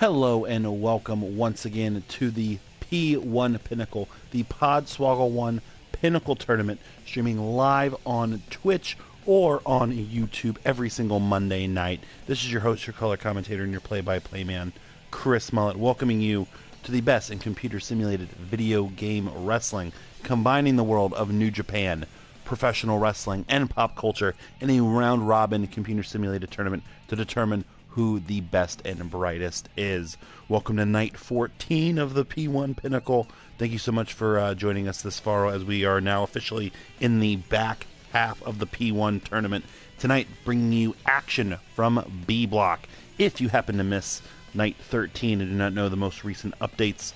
Hello and welcome once again to the P1 Pinnacle, the Podswoggle 1 Pinnacle Tournament, streaming live on Twitch or on YouTube every single Monday night. This is your host, your color commentator, and your play-by-play man, Chris Mullet, welcoming you to the best in computer-simulated video game wrestling, combining the world of New Japan, professional wrestling, and pop culture in a round-robin computer-simulated tournament to determine who the best and brightest is. Welcome to night 14 of the P1 Pinnacle. Thank you so much for joining us this far as we are now officially in the back half of the P1 tournament. Tonight, bringing you action from B Block. If you happen to miss night 13 and do not know the most recent updates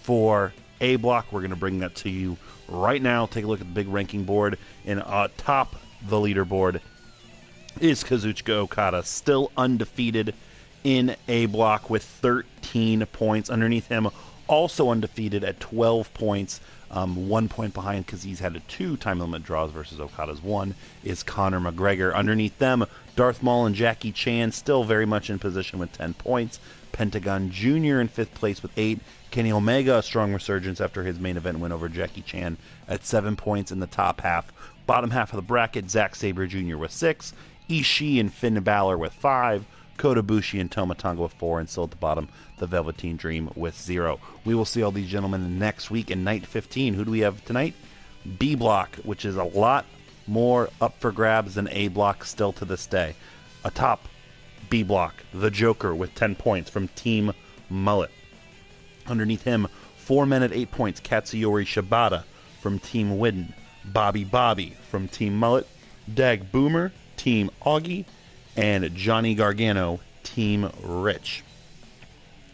for A Block, we're going to bring that to you right now. Take a look at the big ranking board, and atop the leaderboard is Kazuchika Okada, still undefeated in A Block with 13 points. Underneath him, also undefeated at 12 points. 1 point behind because he's had 2 time limit draws versus Okada's 1 is Conor McGregor. Underneath them, Darth Maul and Jackie Chan still very much in position with 10 points. Pentagon Jr. in 5th place with 8. Kenny Omega, a strong resurgence after his main event win over Jackie Chan at 7 points in the top half. Bottom half of the bracket, Zack Sabre Jr. with 6. Ishii and Finn Balor with 5, Kota Ibushi and Toma Tonga with 4, and still at the bottom, the Velveteen Dream with 0. We will see all these gentlemen next week in Night 15. Who do we have tonight? B Block, which is a lot more up for grabs than A Block still to this day. Atop B Block, the Joker with 10 points from Team Mullet. Underneath him, 4 men at 8 points, Katsuyori Shibata from Team Widden, Bobby from Team Mullet, Dag Boomer, Team Augie, and Johnny Gargano, Team Rich.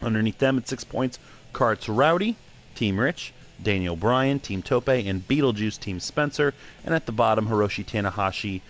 Underneath them at 6 points, Karts Rowdy, Team Rich, Daniel Bryan, Team Tope, and Beetlejuice, Team Spencer. And at the bottom, Hiroshi Tanahashi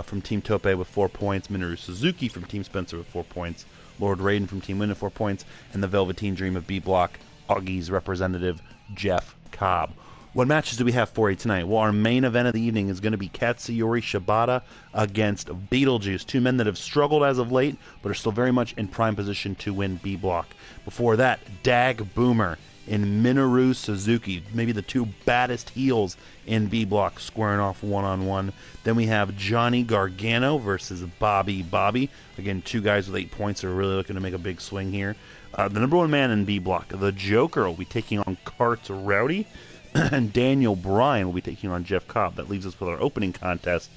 from Team Tope with 4 points, Minoru Suzuki from Team Spencer with 4 points, Lord Raiden from Team Win with 4 points, and the Velveteen Dream of B Block, Augie's representative, Jeff Cobb. What matches do we have for you tonight? Well, our main event of the evening is going to be Katsuyori Shibata against Beetlejuice, 2 men that have struggled as of late, but are still very much in prime position to win B Block. Before that, Dag Boomer and Minoru Suzuki, maybe the 2 baddest heels in B Block, squaring off one-on-one. Then we have Johnny Gargano versus Bobby. Again, 2 guys with 8 points that are really looking to make a big swing here. The number 1 man in B Block, the Joker, will be taking on Karts Rowdy. And Daniel Bryan will be taking on Jeff Cobb. That leaves us with our opening contest.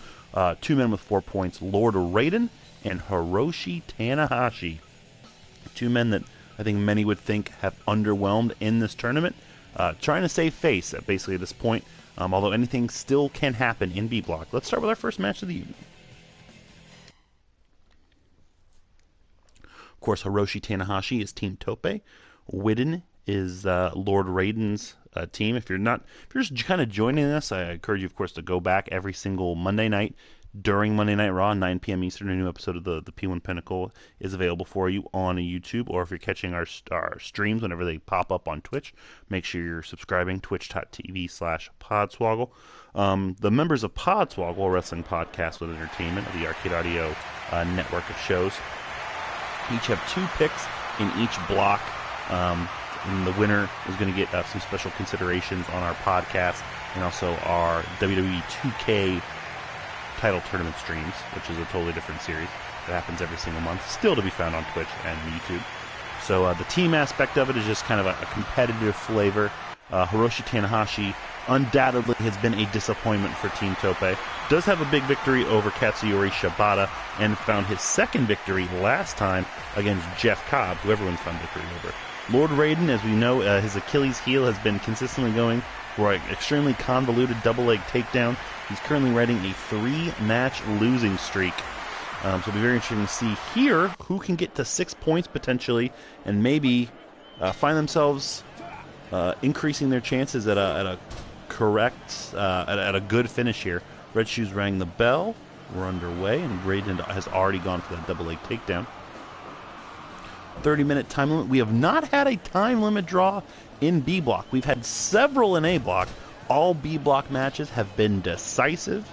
2 men with 4 points, Lord Raiden and Hiroshi Tanahashi. 2 men that I think many would think have underwhelmed in this tournament. Trying to save face basically at this point, although anything still can happen in B Block. Let's start with our first match of the evening. Of course, Hiroshi Tanahashi is Team Tope. Widden is Lord Raiden's team. If you're just kind of joining us, I encourage you, of course, to go back every single Monday night during Monday Night Raw, 9 p.m. Eastern. A new episode of the P1 Pinnacle is available for you on YouTube, or if you're catching our streams whenever they pop up on Twitch, make sure you're subscribing, twitch.tv/Podswoggle. The members of Podswoggle, a wrestling podcast with entertainment, the Arcade Audio network of shows, each have 2 picks in each block. And the winner is going to get some special considerations on our podcast and also our WWE 2K title tournament streams, which is a totally different series that happens every single month, still to be found on Twitch and YouTube. So the team aspect of it is just kind of a competitive flavor. Hiroshi Tanahashi undoubtedly has been a disappointment for Team Tope. Does have a big victory over Katsuyori Shibata and found his second victory last time against Jeff Cobb, who everyone's found victory over. Lord Raiden, as we know, his Achilles heel has been consistently going for an extremely convoluted double-leg takedown. He's currently riding a 3-match losing streak. So it'll be very interesting to see here who can get to 6 points potentially and maybe find themselves increasing their chances at a correct, at a good finish here. Red Shoes rang the bell. We're underway, and Raiden has already gone for that double-leg takedown. 30-minute time limit. We have not had a time limit draw in B Block. We've had several in A Block. All B Block matches have been decisive.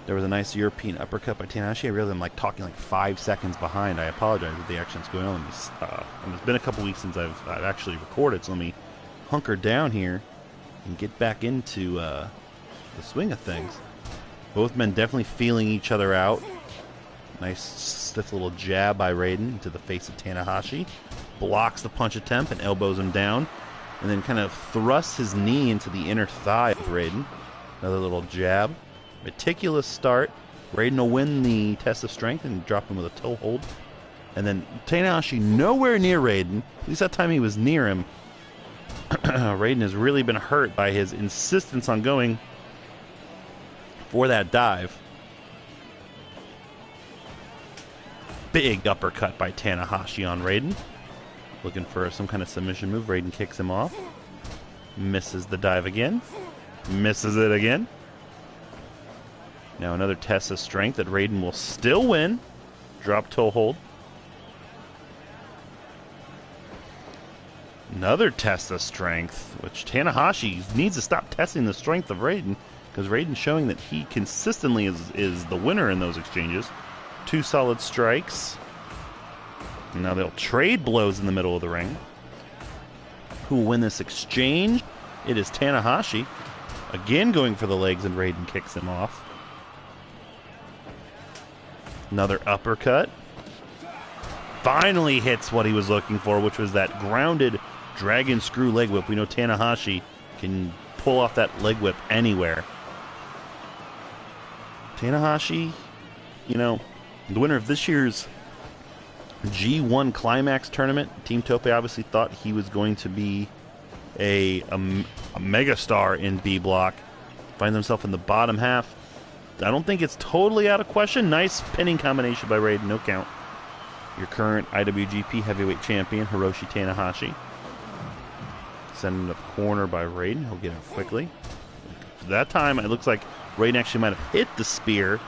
There was a nice European uppercut by Tanahashi. I realized I'm like talking like 5 seconds behind. I apologize if the action that's going on. And it's been a couple weeks since I've actually recorded, so let me hunker down here and get back into the swing of things. Both men definitely feeling each other out. Nice stiff little jab by Raiden into the face of Tanahashi. Blocks the punch attempt and elbows him down. And then kind of thrusts his knee into the inner thigh of Raiden. Another little jab. Meticulous start. Raiden will win the test of strength and drop him with a toe hold. And then Tanahashi nowhere near Raiden. At least that time he was near him. Raiden has really been hurt by his insistence on going for that dive. Big uppercut by Tanahashi on Raiden. Looking for some kind of submission move. Raiden kicks him off. Misses the dive again. Misses it again. Now another test of strength that Raiden will still win. Drop toe hold. Another test of strength, which Tanahashi needs to stop testing the strength of Raiden, because Raiden's showing that he consistently is the winner in those exchanges. 2 solid strikes. And now they'll trade blows in the middle of the ring. Who will win this exchange? It is Tanahashi. Again going for the legs, and Raiden kicks him off. Another uppercut. Finally hits what he was looking for, which was that grounded dragon screw leg whip. We know Tanahashi can pull off that leg whip anywhere. Tanahashi, you know, the winner of this year's G1 Climax tournament. Team Tope obviously thought he was going to be a megastar in B Block. Finds himself in the bottom half. I don't think it's totally out of question. Nice pinning combination by Raiden, no count. Your current IWGP Heavyweight Champion, Hiroshi Tanahashi. Sent in the corner by Raiden. He'll get him quickly. That time, it looks like Raiden actually might have hit the spear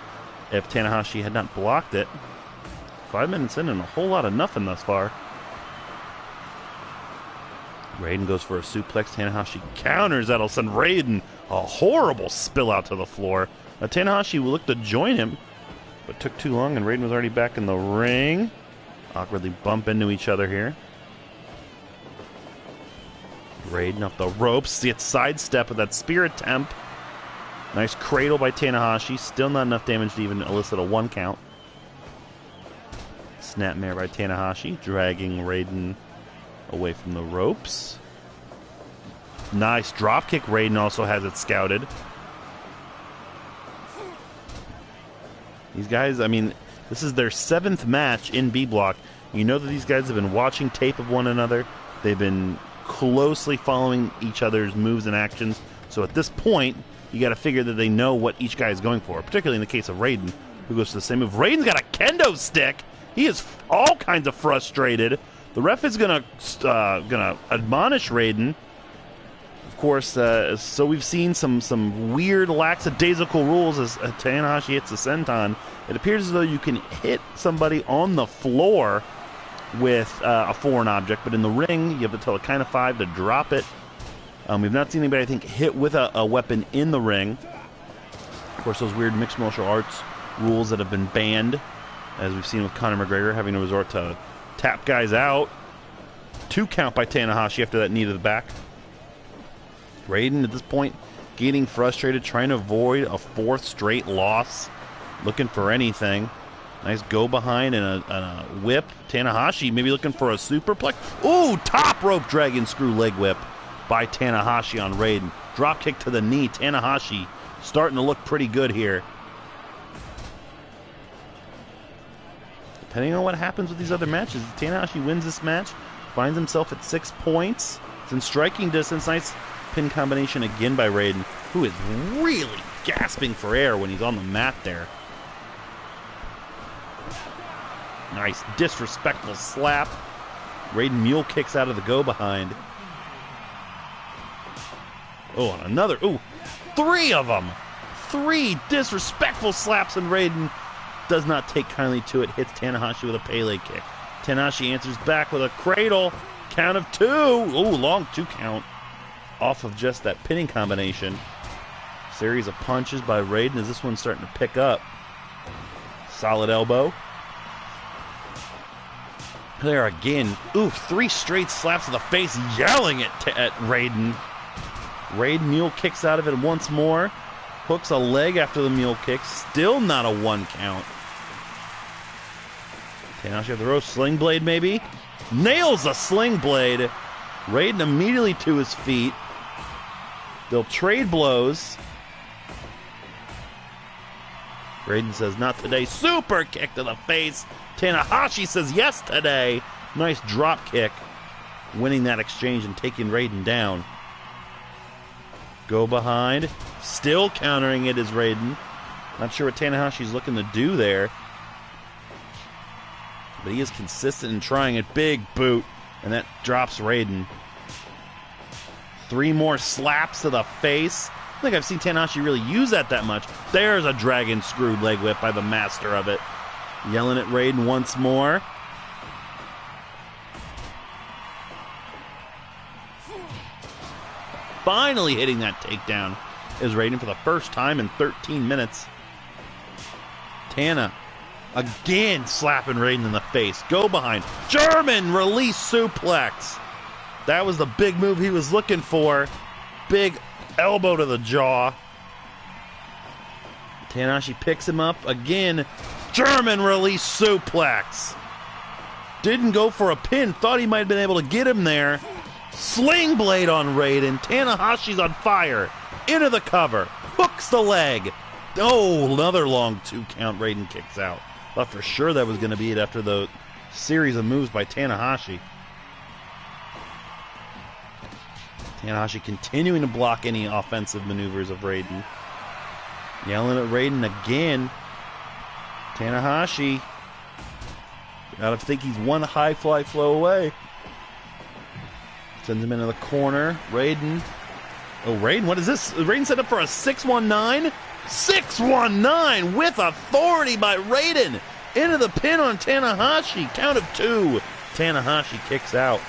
if Tanahashi had not blocked it. 5 minutes in and a whole lot of nothing thus far. Raiden goes for a suplex. Tanahashi counters. That'll send Raiden a horrible spill out to the floor. Now, Tanahashi will look to join him, but took too long, and Raiden was already back in the ring. Awkwardly bump into each other here. Raiden off the ropes. Gets sidestep with that spear attempt. Nice cradle by Tanahashi. Still not enough damage to even elicit a 1 count. Snapmare by Tanahashi, dragging Raiden away from the ropes. Nice dropkick. Raiden also has it scouted. These guys, I mean, this is their 7th match in B Block. You know that these guys have been watching tape of one another. They've been closely following each other's moves and actions. So at this point, you got to figure that they know what each guy is going for, particularly in the case of Raiden, who goes to the same move. Raiden's got a kendo stick. He is all kinds of frustrated. The ref is gonna admonish Raiden. Of course, so we've seen some weird lackadaisical rules as Tanahashi hits the senton. It appears as though you can hit somebody on the floor with a foreign object, but in the ring, you have to tell a count of 5 to drop it. We've not seen anybody, I think, hit with a weapon in the ring. Of course, those weird mixed martial arts rules that have been banned, as we've seen with Conor McGregor having to resort to tap guys out. 2 count by Tanahashi after that knee to the back. Raiden, at this point, getting frustrated, trying to avoid a 4th straight loss, looking for anything. Nice go behind and a whip. Tanahashi maybe looking for a superplex. Ooh, top rope dragon screw leg whip by Tanahashi on Raiden. Drop kick to the knee. Tanahashi starting to look pretty good here. Depending on what happens with these other matches, if Tanahashi wins this match, finds himself at 6 points. It's in striking distance. Nice pin combination again by Raiden, who is really gasping for air when he's on the mat there. Nice disrespectful slap. Raiden mule kicks out of the go behind. Oh, and another. Ooh, 3 of them. 3 disrespectful slaps, and Raiden does not take kindly to it. Hits Tanahashi with a Pele kick. Tanahashi answers back with a cradle. Count of 2. Ooh, long 2 count. Off of just that pinning combination. Series of punches by Raiden as this one's starting to pick up. Solid elbow. There again. Ooh, 3 straight slaps to the face, yelling at Raiden. Raiden mule kicks out of it once more. Hooks a leg after the mule kick. Still not a 1 count. Tanahashi with the rope. Sling blade maybe. Nails a sling blade. Raiden immediately to his feet. They'll trade blows. Raiden says, not today. Super kick to the face. Tanahashi says, yes today. Nice drop kick. Winning that exchange and taking Raiden down. Go behind. Still countering it is Raiden. Not sure what Tanahashi's looking to do there. But he is consistent in trying it. Big boot. And that drops Raiden. 3 more slaps to the face. I don't think I've seen Tanahashi really use that much. There's a dragon screwed leg whip by the master of it. Yelling at Raiden once more. Finally hitting that takedown is Raiden for the first time in 13 minutes. Tana again slapping Raiden in the face. Go behind. German release suplex. That was the big move he was looking for. Big elbow to the jaw. Tanahashi picks him up again. German release suplex. Didn't go for a pin. Thought he might have been able to get him there. Sling blade on Raiden. Tanahashi's on fire. Into the cover. Hooks the leg. Oh, another long 2 count. Raiden kicks out. Thought for sure that was going to be it after the series of moves by Tanahashi. Tanahashi continuing to block any offensive maneuvers of Raiden. Yelling at Raiden again. Tanahashi. Gotta think he's one high fly flow away. Sends him into the corner. Raiden. Oh, Raiden, what is this? Raiden set up for a 619? 619 with authority by Raiden. Into the pin on Tanahashi. Count of 2. Tanahashi kicks out.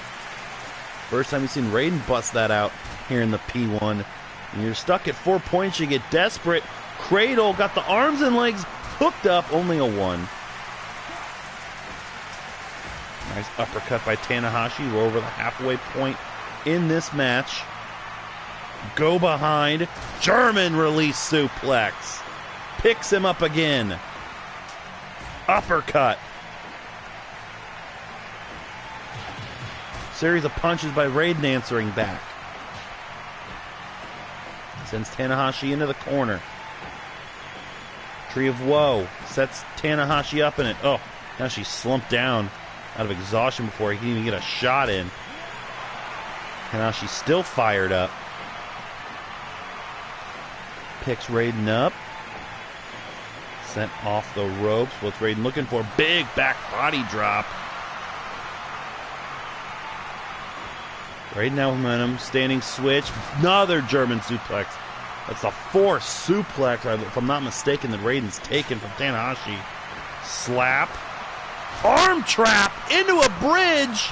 First time you've seen Raiden bust that out here in the P1. And you're stuck at 4 points. You get desperate. Cradle got the arms and legs hooked up. Only a 1. Nice uppercut by Tanahashi. We're over the halfway point in this match. Go behind. German release suplex. Picks him up again. Uppercut. Series of punches by Raiden answering back. Sends Tanahashi into the corner. Tree of Woe sets Tanahashi up in it. Oh, now she slumped down out of exhaustion before he can even get a shot in. Tanahashi still fired up. Picks Raiden up. Sent off the ropes. What's Raiden looking for? Big back body drop. Raiden now momentum. Standing switch. Another German suplex. That's the 4th suplex, if I'm not mistaken, that Raiden's taken from Tanahashi. Slap. Arm trap into a bridge.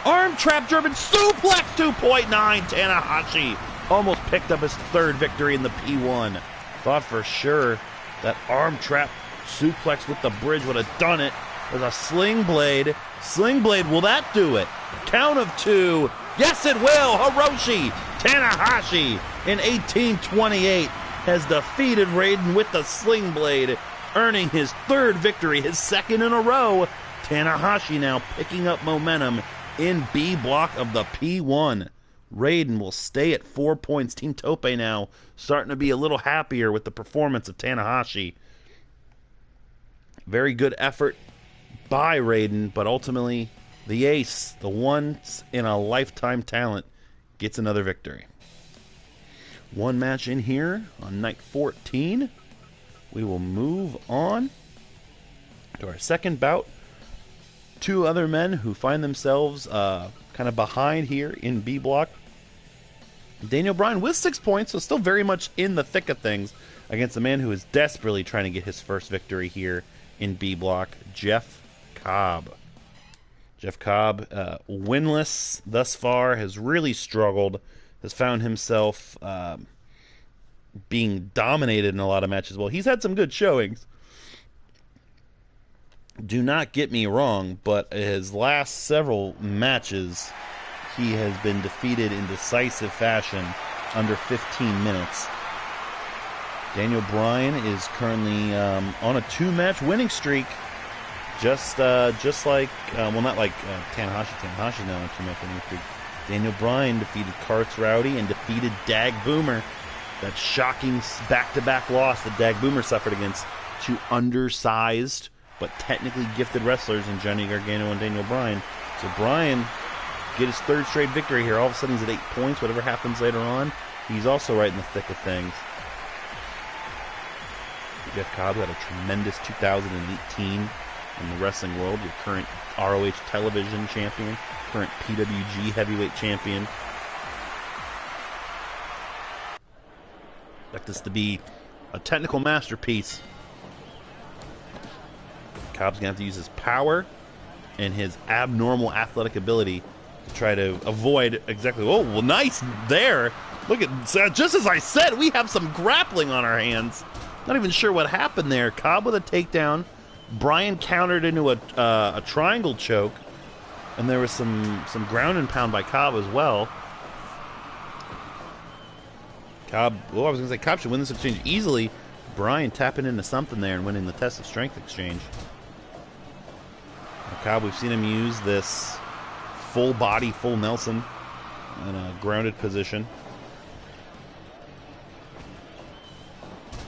Arm trap German suplex 2.9. Tanahashi almost picked up his 3rd victory in the P1. Thought for sure that arm trap suplex with the bridge would have done it. There's a sling blade. Sling blade, will that do it? Count of 2. Yes, it will. Hiroshi Tanahashi in 1828 has defeated Raiden with the sling blade, earning his 3rd victory, his 2nd in a row. Tanahashi now picking up momentum in B block of the P1. Raiden will stay at 4 points. Team Tope now starting to be a little happier with the performance of Tanahashi. Very good effort by Raiden, but ultimately the ace, the once in a lifetime talent, gets another victory. One match in here on night 14. We will move on to our second bout. 2 other men who find themselves kind of behind here in B block. Daniel Bryan with 6 points, so still very much in the thick of things against a man who is desperately trying to get his first victory here in B block, Jeff Cobb. Jeff Cobb, winless thus far, has really struggled, has found himself being dominated in a lot of matches. Well, he's had some good showings. Do not get me wrong, but his last several matches, he has been defeated in decisive fashion under 15 minutes. Daniel Bryan is currently on a 2-match winning streak, just like well, not like Tanahashi. Tanahashi's now on a 2-match winning streak. Daniel Bryan defeated Karts Rowdy and defeated Dag Boomer. That shocking back-to-back loss that Dag Boomer suffered against two undersized but technically gifted wrestlers in Johnny Gargano and Daniel Bryan. So Bryan get his 3rd straight victory here. All of a sudden he's at 8 points. Whatever happens later on, he's also right in the thick of things. Jeff Cobb had a tremendous 2018 in the wrestling world. Your current ROH television champion, current PWG heavyweight champion. Expect this to be a technical masterpiece. Cobb's gonna have to use his power and his abnormal athletic ability to try to avoid exactly. Oh, well, nice there. Look at, just as I said, we have some grappling on our hands. Not even sure what happened there. Cobb with a takedown. Bryan countered into a triangle choke, and there was some ground and pound by Cobb as well. Cobb, well, I was going to say Cobb should win this exchange easily. Bryan tapping into something there and winning the test of strength exchange. Now, Cobb, we've seen him use this full body, full Nelson in a grounded position.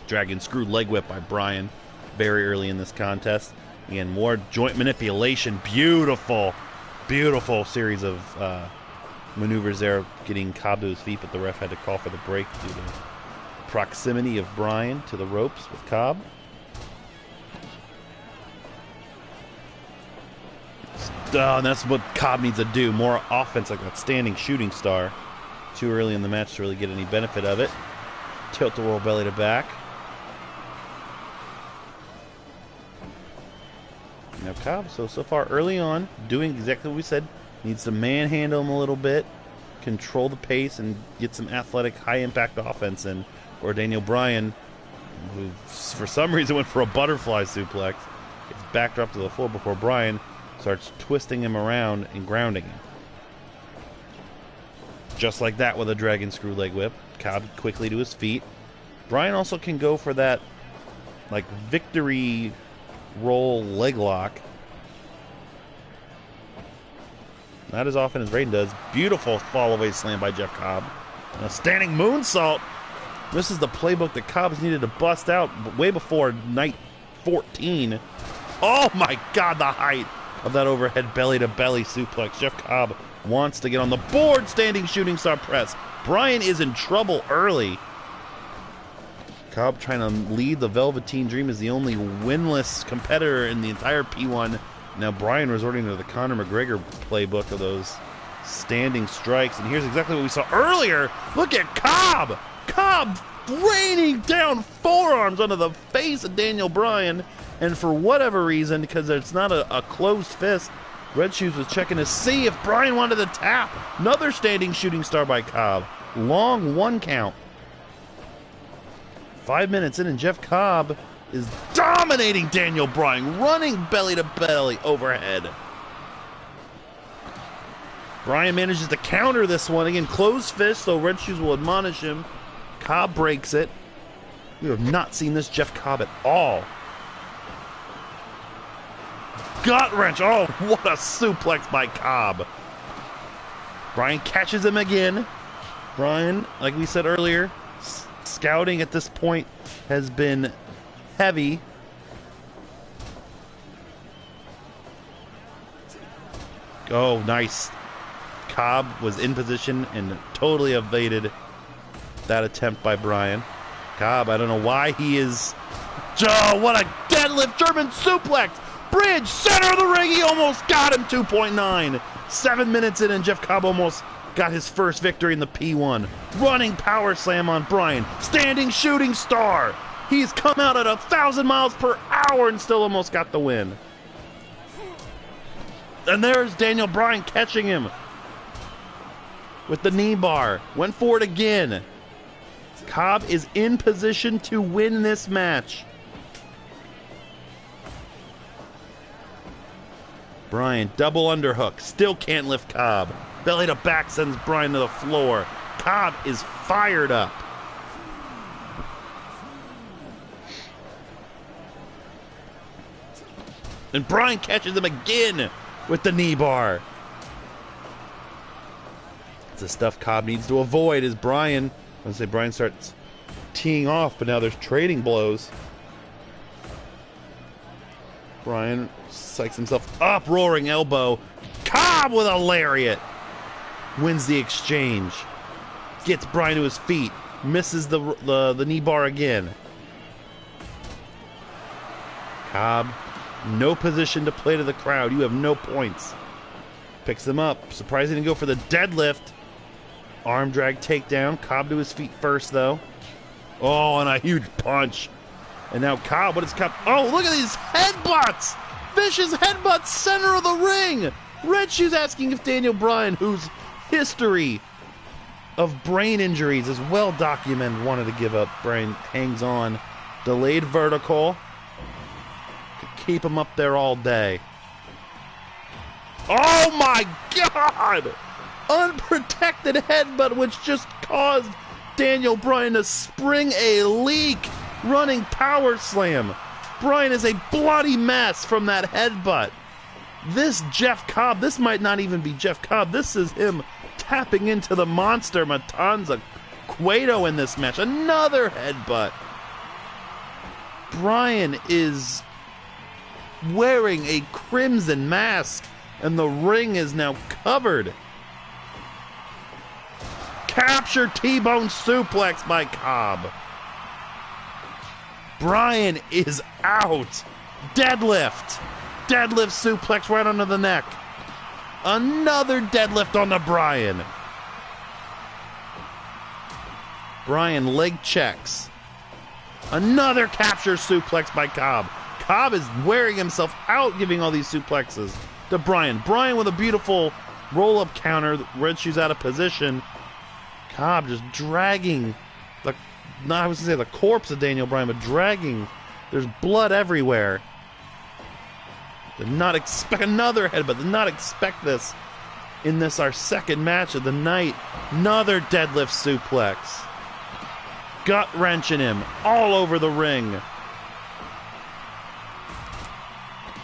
Dragon screw leg whip by Bryan very early in this contest. Again, more joint manipulation. Beautiful, beautiful series of maneuvers there, getting Cobb to his feet, but the ref had to call for the break due to proximity of Bryan to the ropes with Cobb. And that's what Cobb needs to do. More offense like that standing shooting star. Too early in the match to really get any benefit of it. Tilt the roll belly to back. Now Cobb, so far early on, doing exactly what we said. Needs to manhandle him a little bit, control the pace, and get some athletic, high-impact offense in. Or Daniel Bryan, who for some reason went for a butterfly suplex, gets backdropped to the floor before Bryan starts twisting him around and grounding him. Just like that with a dragon screw leg whip. Cobb quickly to his feet. Bryan also can go for that, like, victory roll leg lock. Not as often as Raiden does. Beautiful fall away slam by Jeff Cobb. And a standing moonsault. This is the playbook that Cobb's needed to bust out way before night 14. Oh my God, the height of that overhead belly to belly suplex. Jeff Cobb wants to get on the board. Standing shooting star press. Bryan is in trouble early. Cobb trying to lead the Velveteen Dream as the only winless competitor in the entire P1. Now Bryan resorting to the Conor McGregor playbook of those standing strikes. And here's exactly what we saw earlier. Look at Cobb! Cobb raining down forearms onto the face of Daniel Bryan. And for whatever reason, because it's not a closed fist, Red Shoes was checking to see if Bryan wanted to tap. Another standing shooting star by Cobb. Long 1 count. 5 minutes in, and Jeff Cobb is dominating Daniel Bryan, running belly to belly overhead. Bryan manages to counter this one. Again, closed fist, so Red Shoes will admonish him. Cobb breaks it. We have not seen this Jeff Cobb at all. Gut wrench. Oh, what a suplex by Cobb. Bryan catches him again. Bryan, like we said earlier, scouting at this point has been heavy. Oh, nice. Cobb was in position and totally evaded that attempt by Bryan. Cobb, I don't know why he is... Oh, what a deadlift German suplex! Bridge, center of the ring, he almost got him, 2.9. 7 minutes in and Jeff Cobb almost got his first victory in the P1. Running power slam on Bryan. Standing shooting star. He's come out at 1,000 miles per hour and still almost got the win. And there's Daniel Bryan catching him with the knee bar. Went for it again. Cobb is in position to win this match. Bryan, double underhook. Still can't lift Cobb. Belly to back sends Bryan to the floor. Cobb is fired up. And Bryan catches him again with the knee bar. It's the stuff Cobb needs to avoid as Bryan, I say Bryan starts teeing off, but now there's trading blows. Bryan psychs himself up, roaring elbow. Cobb with a lariat. Wins the exchange. Gets Bryan to his feet. Misses the knee bar again. Cobb, no position to play to the crowd. You have no points. Picks him up. Surprising to go for the deadlift. Arm drag takedown. Cobb to his feet first, though. Oh, and a huge punch. And now Cobb, what is Cobb? Oh, look at these headbutts! Vicious headbutts, center of the ring! Red Shoes asking if Daniel Bryan, whose history of brain injuries is well documented, wanted to give up. Bryan hangs on. Delayed vertical. Could keep him up there all day. Oh my God! Unprotected headbutt, which just caused Daniel Bryan to spring a leak. Running power slam. Bryan is a bloody mess from that headbutt. This Jeff Cobb, this might not even be Jeff Cobb. This is him tapping into the monster Matanza Cueto in this match. Another headbutt. Bryan is wearing a crimson mask, and the ring is now covered. Capture T-bone suplex by Cobb. Bryan is out. Deadlift. Deadlift suplex right under the neck. Another deadlift on the Bryan. Bryan leg checks. Another capture suplex by Cobb. Cobb is wearing himself out giving all these suplexes to Bryan. Bryan with a beautiful roll-up counter. Red Shoes out of position. Cobb just dragging the... No, I was going to say the corpse of Daniel Bryan, but dragging. There's blood everywhere. Did not expect another headbutt. Did not expect this in this, our second match of the night. Another deadlift suplex. Gut wrenching him all over the ring.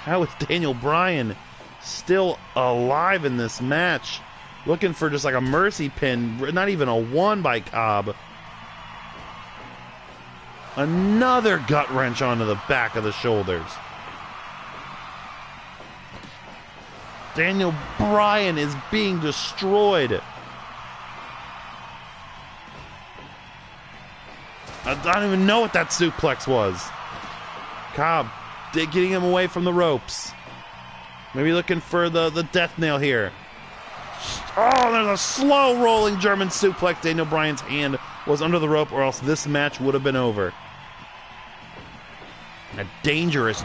How is Daniel Bryan still alive in this match? Looking for just like a mercy pin. Not even a one by Cobb. Another gut wrench onto the back of the shoulders. Daniel Bryan is being destroyed. I don't even know what that suplex was. Cobb getting him away from the ropes. Maybe looking for the death nail here. Oh, there's a slow rolling German suplex. Daniel Bryan's hand was under the rope, or else this match would have been over. A dangerous,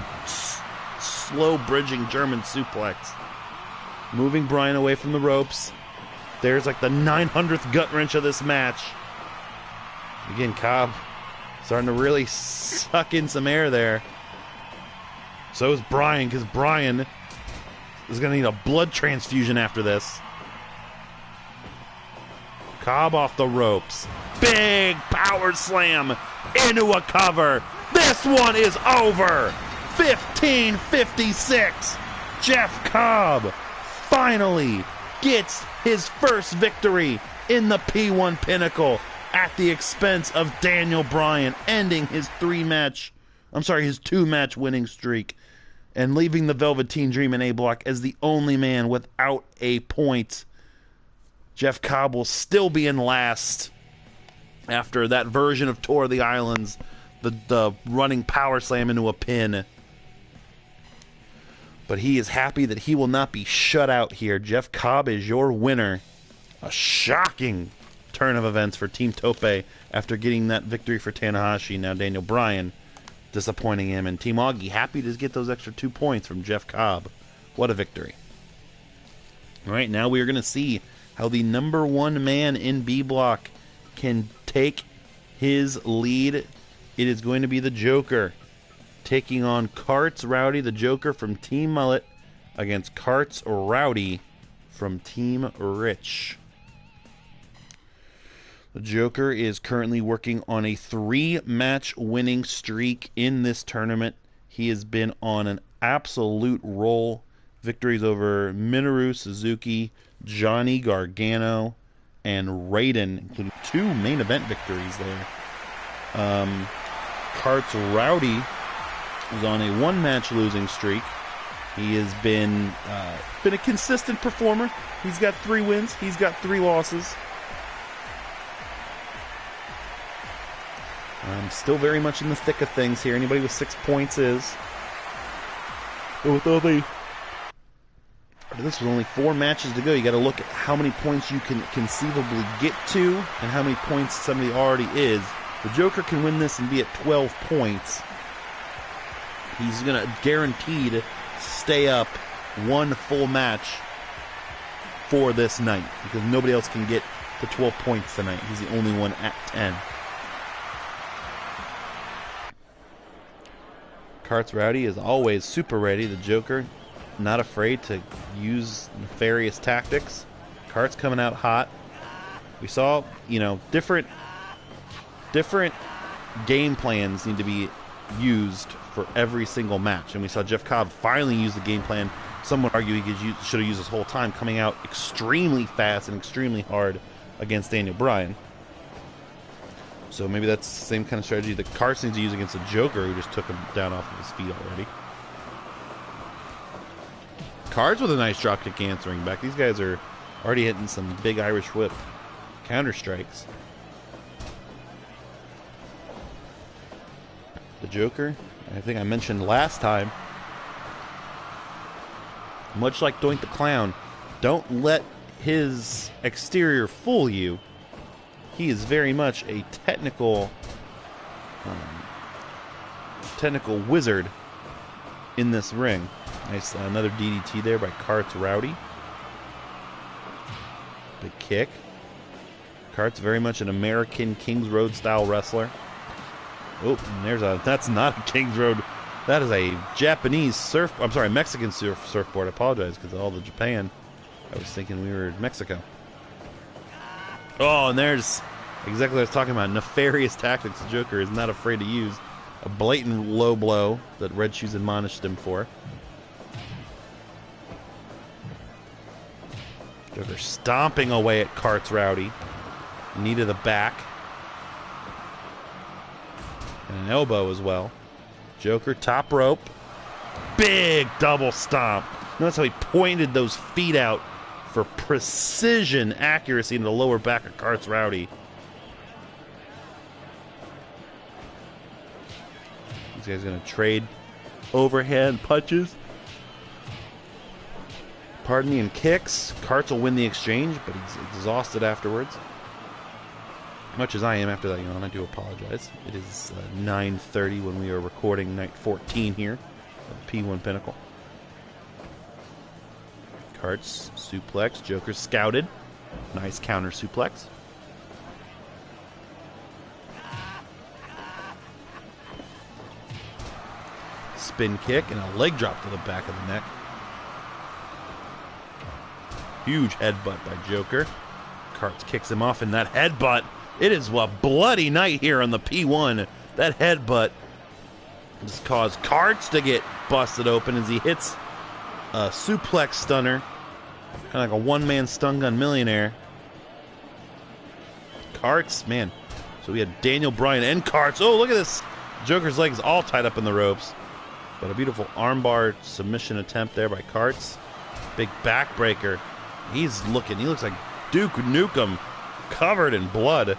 slow bridging German suplex. Moving Bryan away from the ropes. There's like the 900th gut wrench of this match. Again, Cobb starting to really suck in some air there. So is Bryan, because Bryan is going to need a blood transfusion after this. Cobb off the ropes. Big power slam into a cover. This one is over. 15:56. Jeff Cobb finally gets his first victory in the P1 Pinnacle at the expense of Daniel Bryan, ending his two-match winning streak and leaving the Velveteen Dream in A Block as the only man without a point. Jeff Cobb will still be in last after that version of Tour of the Islands, the running power slam into a pin. But he is happy that he will not be shut out here. Jeff Cobb is your winner. A shocking turn of events for Team Tope after getting that victory for Tanahashi. Now Daniel Bryan disappointing him. And Team Augie happy to get those extra 2 points from Jeff Cobb. What a victory. All right, now we are going to see how the number one man in B Block can take his lead. It is going to be the Joker taking on Karts Rowdy, the Joker from Team Mullet, against Karts Rowdy from Team Rich. The Joker is currently working on a 3-match winning streak in this tournament. He has been on an absolute roll. Victories over Minoru Suzuki, Johnny Gargano, and Raiden, including 2 main event victories there. Karts Rowdy is on a 1-match losing streak. He has been a consistent performer. He's got 3 wins. He's got 3 losses. Still very much in the thick of things here. Anybody with 6 points is. But with all the... This was only 4 matches to go. You got to look at how many points you can conceivably get to and how many points somebody already is. The Joker can win this and be at 12 points. He's going to guaranteed stay up 1 full match for this night because nobody else can get to 12 points tonight. He's the only one at 10. Karts Rowdy is always super ready. The Joker, not afraid to use nefarious tactics. Karts coming out hot. We saw, different game plans need to be used for every single match. And we saw Jeff Cobb finally use the game plan. Some would argue he should have used this whole time, coming out extremely fast and extremely hard against Daniel Bryan. So maybe that's the same kind of strategy that Karts needs to use against the Joker, who just took him down off of his feet already. Karts with a nice dropkick answering back. These guys are already hitting some big Irish whip counter strikes. The Joker, I think I mentioned last time, much like Doink the Clown, don't let his exterior fool you. He is very much a technical wizard in this ring. Nice, another DDT there by Karts Rowdy. Big kick. Karts very much an American Kings Road style wrestler. Oh, and that's not a Kings Road. That is a Japanese Mexican surfboard. I apologize because of all the Japan. I was thinking we were in Mexico. Oh, and there's exactly what I was talking about. Nefarious tactics the Joker is not afraid to use. A blatant low blow that Red Shoes admonished him for. Joker stomping away at Karts Rowdy. Knee to the back. And an elbow as well. Joker top rope. Big double stomp. Notice how he pointed those feet out for precision accuracy in the lower back of Karts Rowdy. These guys are going to trade overhand punches. Pardon me, and kicks. Karts will win the exchange, but he's exhausted afterwards. Much as I am after that yawn, I do apologize. It is 9:30 when we are recording night 14 here at P1 Pinnacle. Karts suplex. Joker scouted. Nice counter suplex. Spin kick and a leg drop to the back of the neck. Huge headbutt by Joker. Karts kicks him off in that headbutt. It is a bloody night here on the P1. That headbutt just caused Karts to get busted open as he hits a suplex stunner. Kind of like a one-man stun gun millionaire. Karts, man. So we had Daniel Bryan and Karts. Oh, look at this. Joker's legs all tied up in the ropes. But a beautiful armbar submission attempt there by Karts. Big backbreaker. He looks like Duke Nukem covered in blood.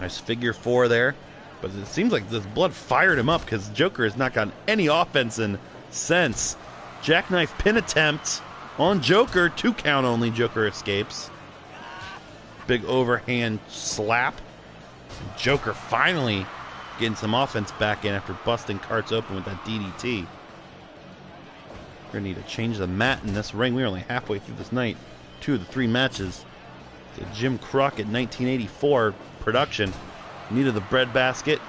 Nice figure 4 there. But it seems like this blood fired him up because Joker has not gotten any offense in since. Jackknife pin attempt on Joker. 2 count only. Joker escapes. Big overhand slap. Joker finally getting some offense back in after busting Karts open with that DDT. We're going to need to change the mat in this ring. We're only halfway through this night. 2 of the 3 matches. Jim Crockett 1984 production. Needed the breadbasket.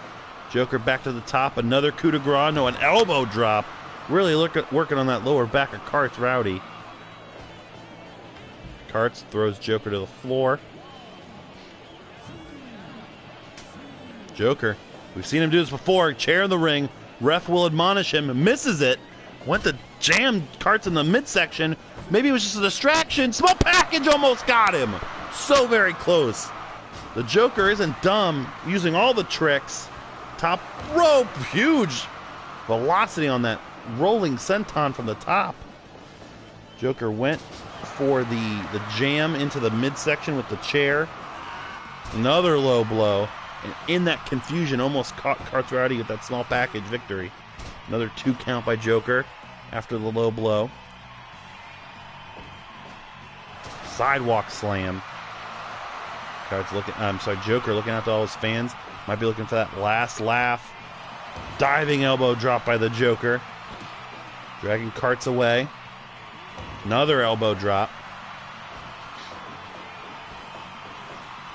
Joker back to the top. Another coup de grace. No, an elbow drop. Really working on that lower back of Karts Rowdy. Karts throws Joker to the floor. Joker, we've seen him do this before. Chair in the ring. Ref will admonish him. Misses it. Went to jam Karts in the midsection. Maybe it was just a distraction. Small package almost got him. So very close. The Joker isn't dumb. Using all the tricks. Top rope. Huge velocity on that rolling senton from the top. Joker went for the jam into the midsection with the chair. Another low blow. And in that confusion, almost caught Karts Rowdy with that small package victory. Another 2 count by Joker after the low blow. Sidewalk slam. Joker looking out to all his fans. Might be looking for that last laugh. Diving elbow drop by the Joker. Dragging Karts away. Another elbow drop.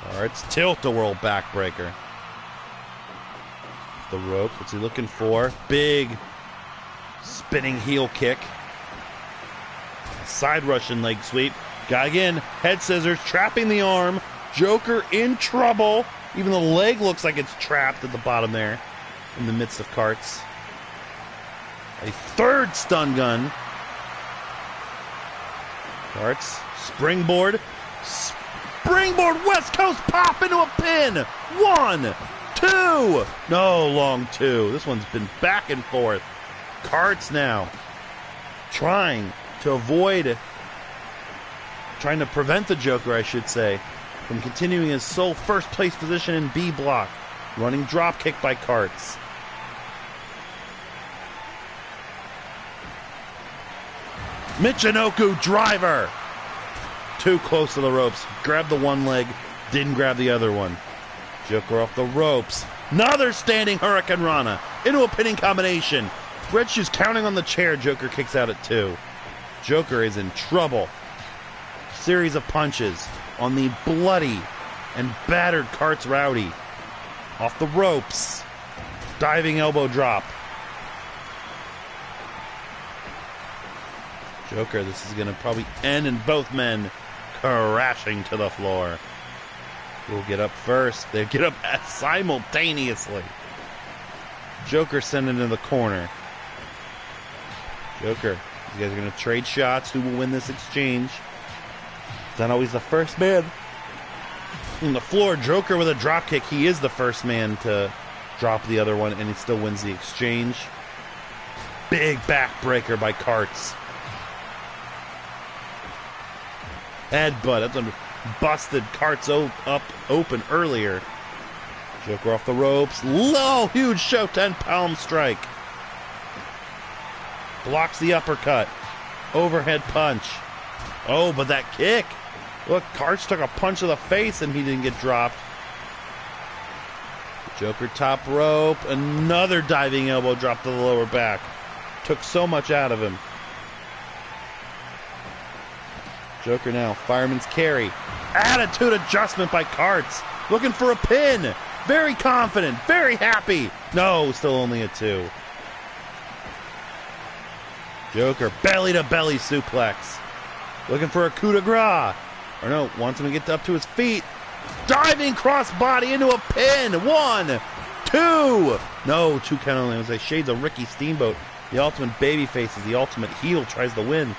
Karts tilt-a-whirl backbreaker. The rope. What's he looking for? Big spinning heel kick. Side Russian leg sweep. Got again. Head scissors. Trapping the arm. Joker in trouble. Even the leg looks like it's trapped at the bottom there. In the midst of Karts. A third stun gun. Karts. Springboard. Springboard West Coast pop into a pin. 1, 2. No, long 2. This one's been back and forth. Karts now trying to prevent the Joker, I should say, from continuing his sole first place position in B block. Running drop kick by Karts. Michinoku driver. Too close to the ropes. Grabbed the one leg, didn't grab the other one. Joker off the ropes. Another standing Hurricane Rana into a pinning combination. Red Shoes counting on the chair. Joker kicks out at 2. Joker is in trouble. Series of punches on the bloody and battered Karts Rowdy. Off the ropes. Diving elbow drop. Joker, this is going to probably end in both men crashing to the floor. Who will get up first? They get up simultaneously. Joker sent him to the corner. Joker, you guys are going to trade shots. Who will win this exchange? It's not always the first man on the floor. Joker with a drop kick. He is the first man to drop the other one, and he still wins the exchange. Big backbreaker by Karts. Headbutt. That's a busted Karts up open earlier. Joker off the ropes. Low, huge show 10 palm strike. Blocks the uppercut. Overhead punch. Oh, but that kick. Look, Karts took a punch to the face and he didn't get dropped. Joker top rope. Another diving elbow drop to the lower back. Took so much out of him. Joker now, fireman's carry. Attitude adjustment by Karts. Looking for a pin. Very confident, very happy. No, still only a 2. Joker, belly to belly suplex. Looking for a coup de grace. Or no, wants him to get up to his feet. Diving crossbody into a pin. 1, 2. No, 2 count only. It was like shades of Ricky Steamboat. The ultimate babyface is the ultimate heel, tries to win.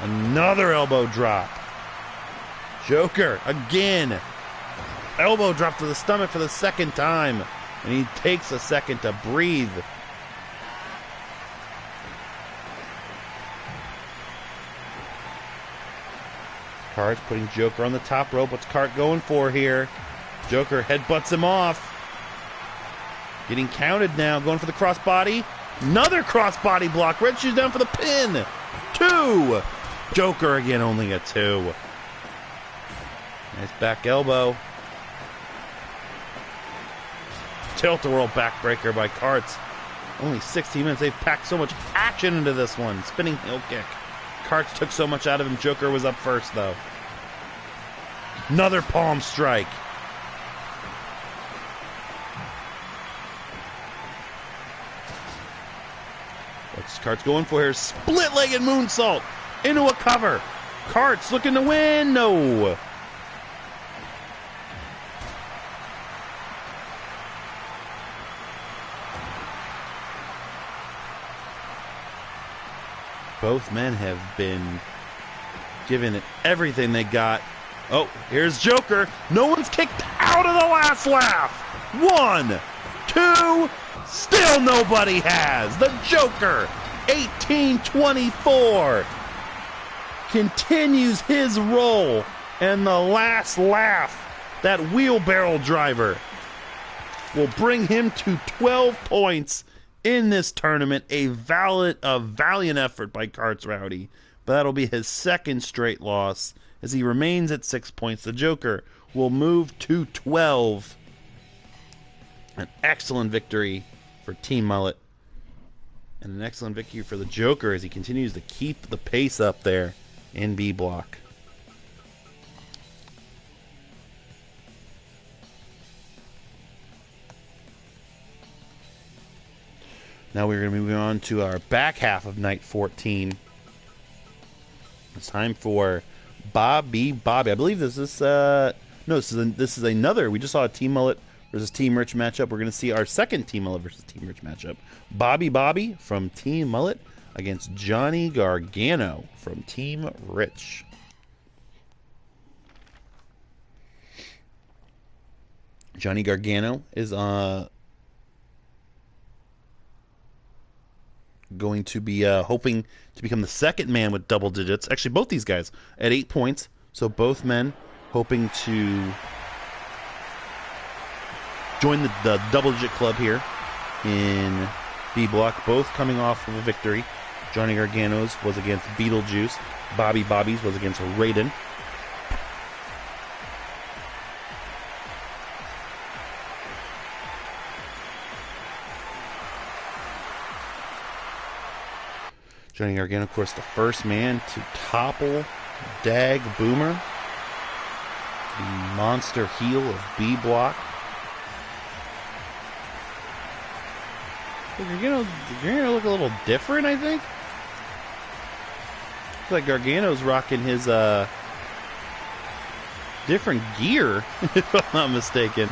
Another elbow drop. Joker, again. Elbow drop to the stomach for the second time. And he takes a second to breathe. Karts putting Joker on the top rope. What's Kart going for here? Joker headbutts him off. Getting counted now. Going for the crossbody. Another crossbody block. Red Shoes down for the pin. 2. Joker again, only a 2. Nice back elbow. Tilt-a-whirl backbreaker by Karts. Only 16 minutes. They've packed so much action into this one. Spinning heel kick. Karts took so much out of him. Joker was up first, though. Another palm strike. Cart's going for his split-legged moonsault into a cover. Cart's looking to win. No. Both men have been giving it everything they got. Oh, here's Joker. No one's kicked out of the last laugh. 1, 2, still nobody has. The Joker, 1824, continues his roll. And the last laugh, that wheelbarrow driver, will bring him to 12 points in this tournament. A valiant effort by Carts Rowdy, but that'll be his second straight loss as he remains at 6 points. The Joker will move to 12. An excellent victory for Team Mullet, and an excellent victory for the Joker as he continues to keep the pace up there in B block. Now we're going to be moving on to our back half of night 14. It's time for Bobby. I believe this is no, this is another. We just saw a Team Mullet versus Team Rich matchup. We're going to see our second Team Mullet versus Team Rich matchup. Bobby from Team Mullet against Johnny Gargano from Team Rich. Johnny Gargano is going to be hoping to become the second man with double digits. Actually, both these guys at 8 points. So both men hoping to join the double-digit club here in B block. Both coming off of a victory. Johnny Gargano's was against Beetlejuice. Bobby's was against Raiden. Johnny Gargano, of course, the first man to topple Dag Boomer, the monster heel of B block. Gargano look a little different, I think. Looks like Gargano's rocking his different gear, if I'm not mistaken.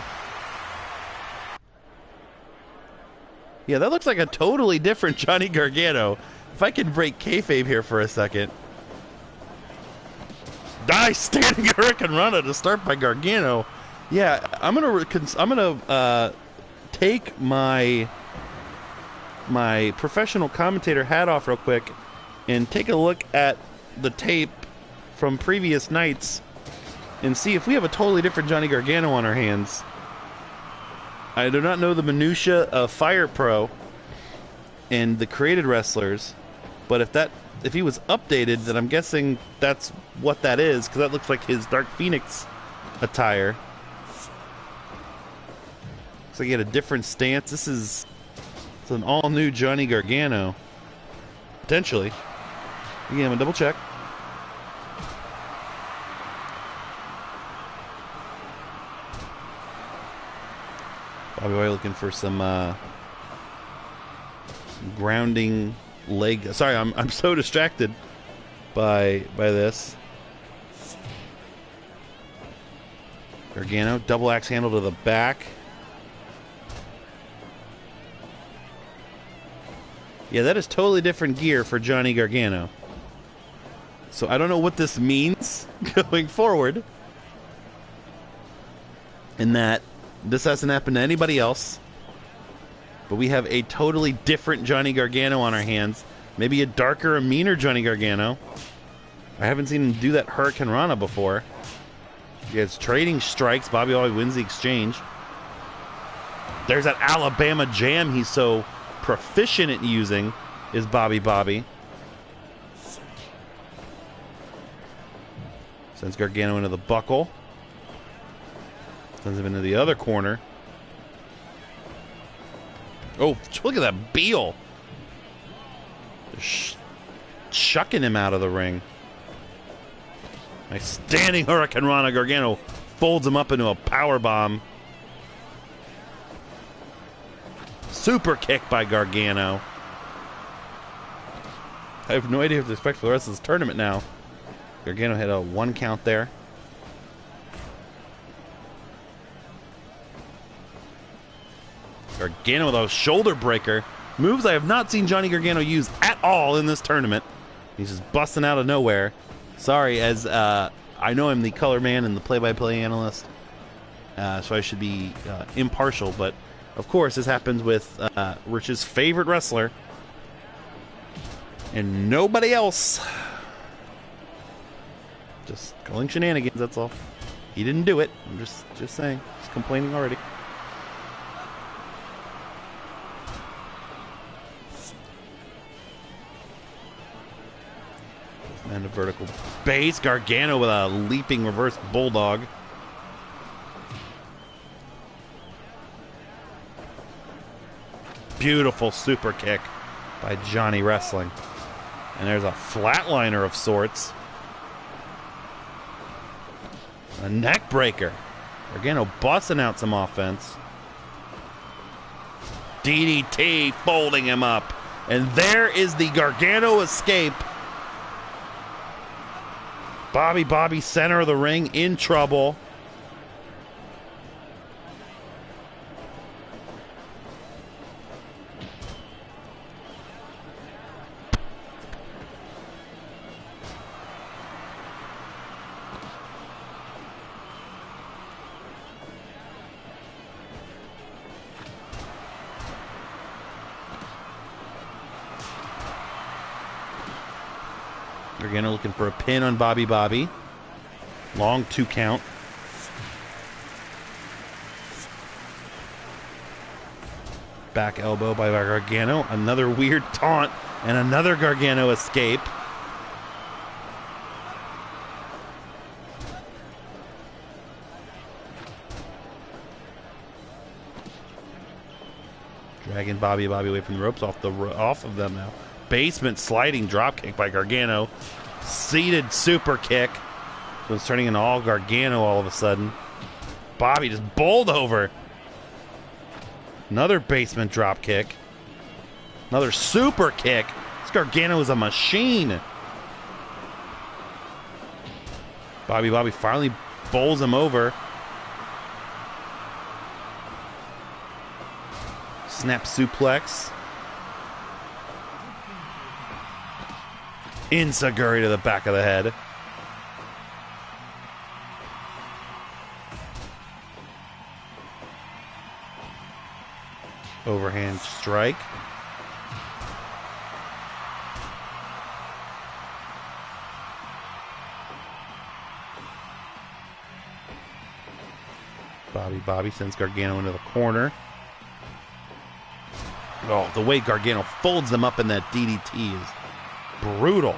Yeah, that looks like a totally different Johnny Gargano. If I can break kayfabe here for a second. Nice standing Hurricane Rana to start by Gargano. Yeah, I'm gonna take my professional commentator hat off real quick and take a look at the tape from previous nights and see if we have a totally different Johnny Gargano on our hands. I do not know the minutia of Fire Pro and the created wrestlers, but if he was updated, then I'm guessing that's what that is, because that looks like his Dark Phoenix attire. Looks like he had a different stance. It's an all-new Johnny Gargano. Potentially. Again, I'm going to double check. Bobby Boy looking for some grounding leg. Sorry, I'm so distracted by this. Gargano, double axe handle to the back. Yeah, that is totally different gear for Johnny Gargano. So I don't know what this means going forward. In that this hasn't happened to anybody else. But we have a totally different Johnny Gargano on our hands. Maybe a darker, a meaner Johnny Gargano. I haven't seen him do that Hurricane Rana before. He has trading strikes. Bobby always wins the exchange. There's that Alabama jam he's so proficient at using, is Bobby. Sends Gargano into the buckle. Sends him into the other corner. Oh, look at that Beal. Chucking him out of the ring. Nice standing Hurricane Rana. Gargano folds him up into a power bomb. Super kick by Gargano. I have no idea what to expect for the rest of this tournament now. Gargano hit a 1 count there. Gargano with a shoulder breaker. Moves I have not seen Johnny Gargano use at all in this tournament. He's just busting out of nowhere. Sorry, as I know I'm the color man and the play-by-play analyst, so I should be impartial, but of course this happens with Rich's favorite wrestler and nobody else. Just calling shenanigans, that's all. He didn't do it. I'm just saying. He's complaining already. And a vertical base. Gargano with a leaping reverse bulldog. Beautiful super kick by Johnny Wrestling. And there's a flatliner of sorts. A neck breaker. Gargano busting out some offense. DDT folding him up. And there is the Gargano escape. Bobby, center of the ring, in trouble. Gargano looking for a pin on Bobby. Long 2 count. Back elbow by Gargano. Another weird taunt and another Gargano escape. Dragging Bobby away from the ropes, off of them now. Basement sliding dropkick by Gargano. Seated super kick. So it's turning into all Gargano all of a sudden. Bobby just bowled over. Another basement dropkick. Another super kick. This Gargano is a machine. Bobby finally bowls him over. Snap suplex. Enziguri to the back of the head. Overhand strike. Bobby sends Gargano into the corner. Oh, the way Gargano folds them up in that DDT is brutal.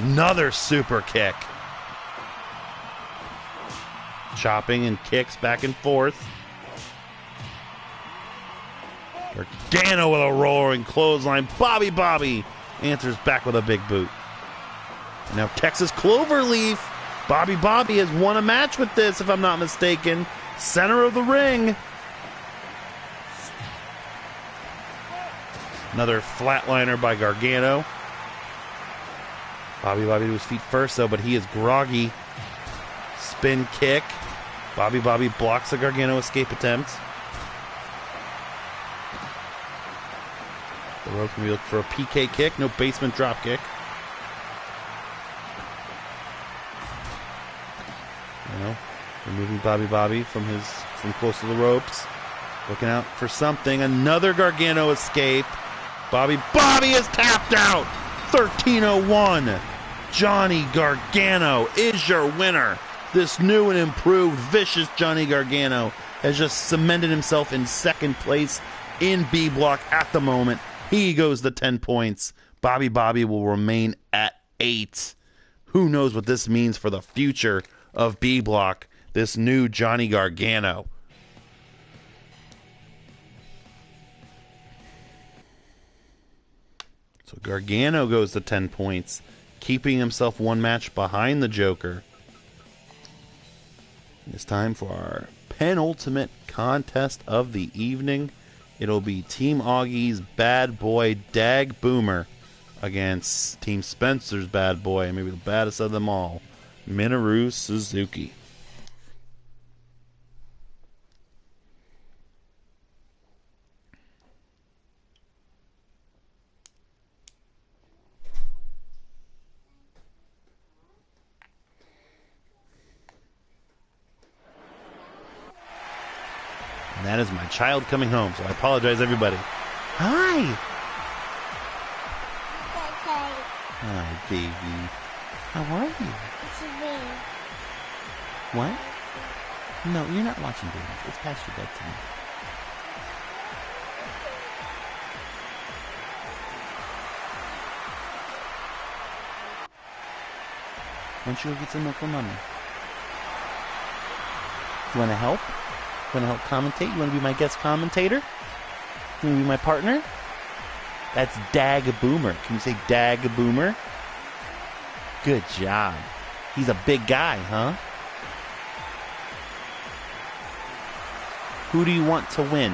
Another super kick. Chopping and kicks back and forth. Gargano with a roaring clothesline. Bobby answers back with a big boot. And now Texas Cloverleaf. Bobby has won a match with this, if I'm not mistaken. Center of the ring. Another flatliner by Gargano. Bobby to his feet first, though, but he is groggy. Spin kick. Bobby blocks the Gargano escape attempt. The rope can be looking for a PK kick. No basement drop kick. Removing Bobby from close to the ropes. Looking out for something. Another Gargano escape. Bobby is tapped out. 13:01. Johnny Gargano is your winner. This new and improved vicious Johnny Gargano has just cemented himself in second place in B Block at the moment. He goes to 10 points. Bobby will remain at 8. Who knows what this means for the future of B Block, this new Johnny Gargano. So Gargano goes to 10 points, keeping himself one match behind the Joker. It's time for our penultimate contest of the evening. It'll be Team Augie's bad boy Dag Boomer against Team Spencer's bad boy, maybe the baddest of them all, Minoru Suzuki. And that is my child coming home, so I apologize, everybody. Hi! Hi, baby. How are you? What? No, you're not watching babies. It's past your bedtime. Why don't you go get some milk for mommy? You want to help? You want to help commentate? You want to be my guest commentator? You want to be my partner? That's Dag Boomer. Can you say Dag Boomer? Good job. He's a big guy, huh? Who do you want to win?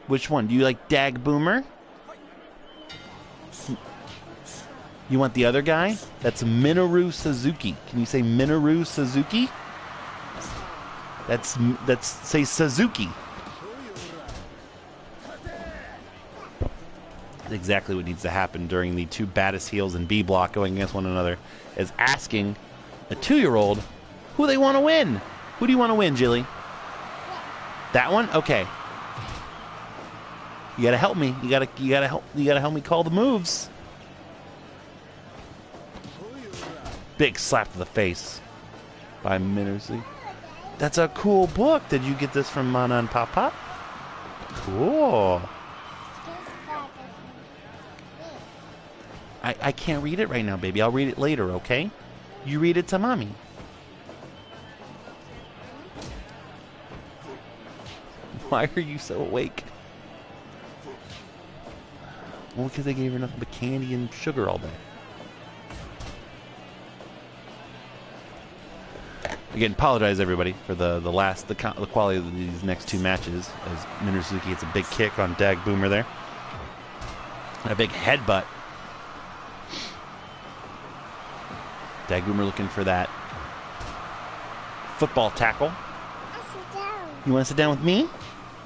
Which one? Do you like Dag Boomer? You want the other guy? That's Minoru Suzuki. Can you say Minoru Suzuki? That's say Suzuki. That's exactly what needs to happen during the two baddest heels in B block going against one another, is asking a 2-year-old who they want to win. Who do you want to win, Jilly? That one? Okay. You gotta help me. You gotta help me call the moves. Big slap to the face by Minoru. That's a cool book. Did you get this from Mana and Pop Pop? Cool. I can't read it right now, baby. I'll read it later, okay? You read it to mommy. Why are you so awake? Well, because they gave her nothing but candy and sugar all day. Again, apologize everybody for the quality of these next two matches, as Minoru Suzuki hits a big kick on Dag Boomer there. And a big headbutt. Dag Boomer looking for that football tackle. You want to sit down with me?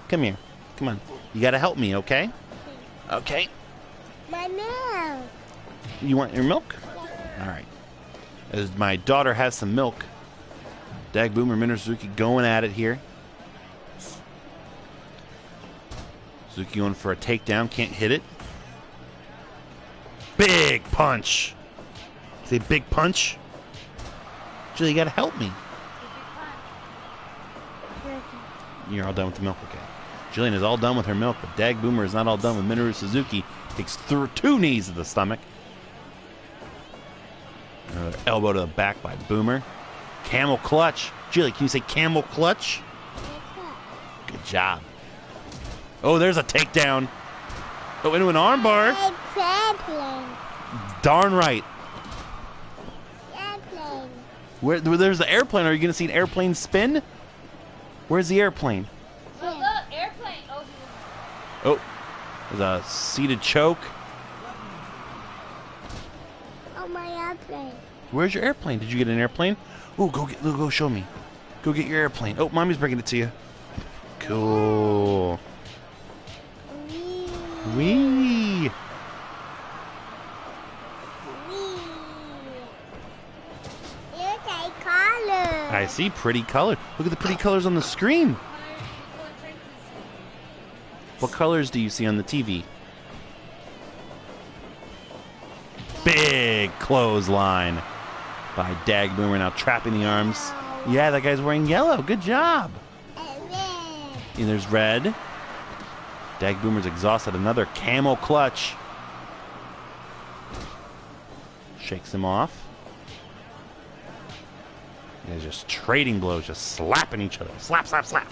Come here. Come on. You got to help me, okay? Okay. My milk. You want your milk? Yeah. All right. As my daughter has some milk, Dag Boomer, Minoru Suzuki going at it here. Suzuki going for a takedown. Can't hit it. Big punch. Say big punch. Julie, you got to help me. You're all done with the milk, okay. Jillian is all done with her milk, but Dag Boomer is not all done with Minoru Suzuki. Takes through 2 knees to the stomach. Another elbow to the back by Boomer. Camel clutch. Jilly, can you say camel clutch? Good job. Oh, there's a takedown. Oh, into an armbar. Darn right. Airplane. There's the airplane. Are you going to see an airplane spin? Where's the airplane? Look, airplane. Oh, there's a seated choke. Oh, my airplane. Where's your airplane? Did you get an airplane? Oh, go show me. Go get your airplane. Oh, mommy's bringing it to you. Cool. Wee. Look at color. I see pretty color. Look at the pretty colors on the screen. What colors do you see on the TV? Big clothesline by Dag Boomer, now trapping the arms. Yeah, that guy's wearing yellow. Good job. And there's red. Dag Boomer's exhausted. Another camel clutch. Shakes him off. They're just trading blows, just slapping each other. Slap, slap, slap.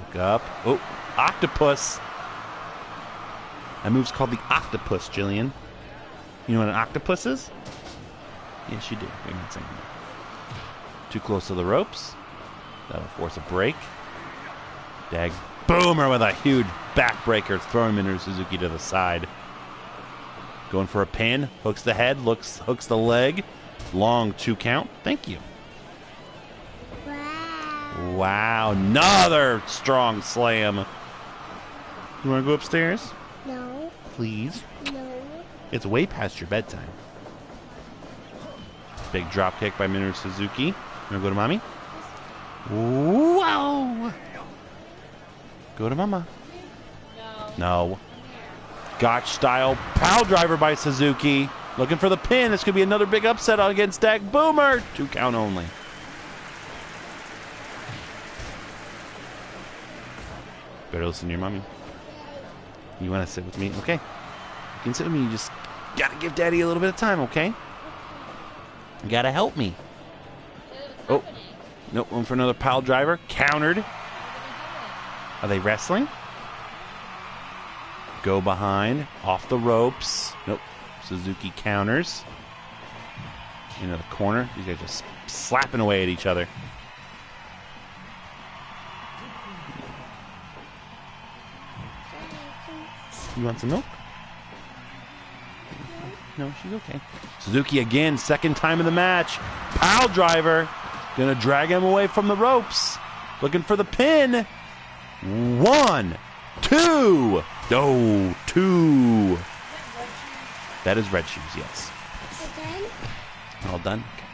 Look up. Oh, octopus. That move's called the octopus, Jillian. You know what an octopus is? Yes, you do. You're not saying that. Too close to the ropes. That'll force a break. Dag Boomer with a huge backbreaker, throwing Minoru Suzuki to the side. Going for a pin. Hooks the head. Hooks the leg. Long 2 count. Thank you. Wow. Wow. Another strong slam. You want to go upstairs? No. Please. No. It's way past your bedtime. Big drop kick by Minoru Suzuki. You want to go to mommy? Wow. Go to mama. No. Gotch style power driver by Suzuki. Looking for the pin. This could be another big upset against Dag Boomer. 2 count only. Better listen to your mommy. You want to sit with me? Okay. You can sit with me. You just got to give Daddy a little bit of time, okay? You got to help me. Oh. Nope. Going for another pile driver. Countered. Are they wrestling? Go behind. Off the ropes. Nope. Suzuki counters. Into the corner. These guys just slapping away at each other. You want some milk? No, she's okay. Suzuki again. Second time in the match. Pile driver. Gonna drag him away from the ropes. Looking for the pin. 1, 2. No, 2. That is red shoes, yes. All done? Okay.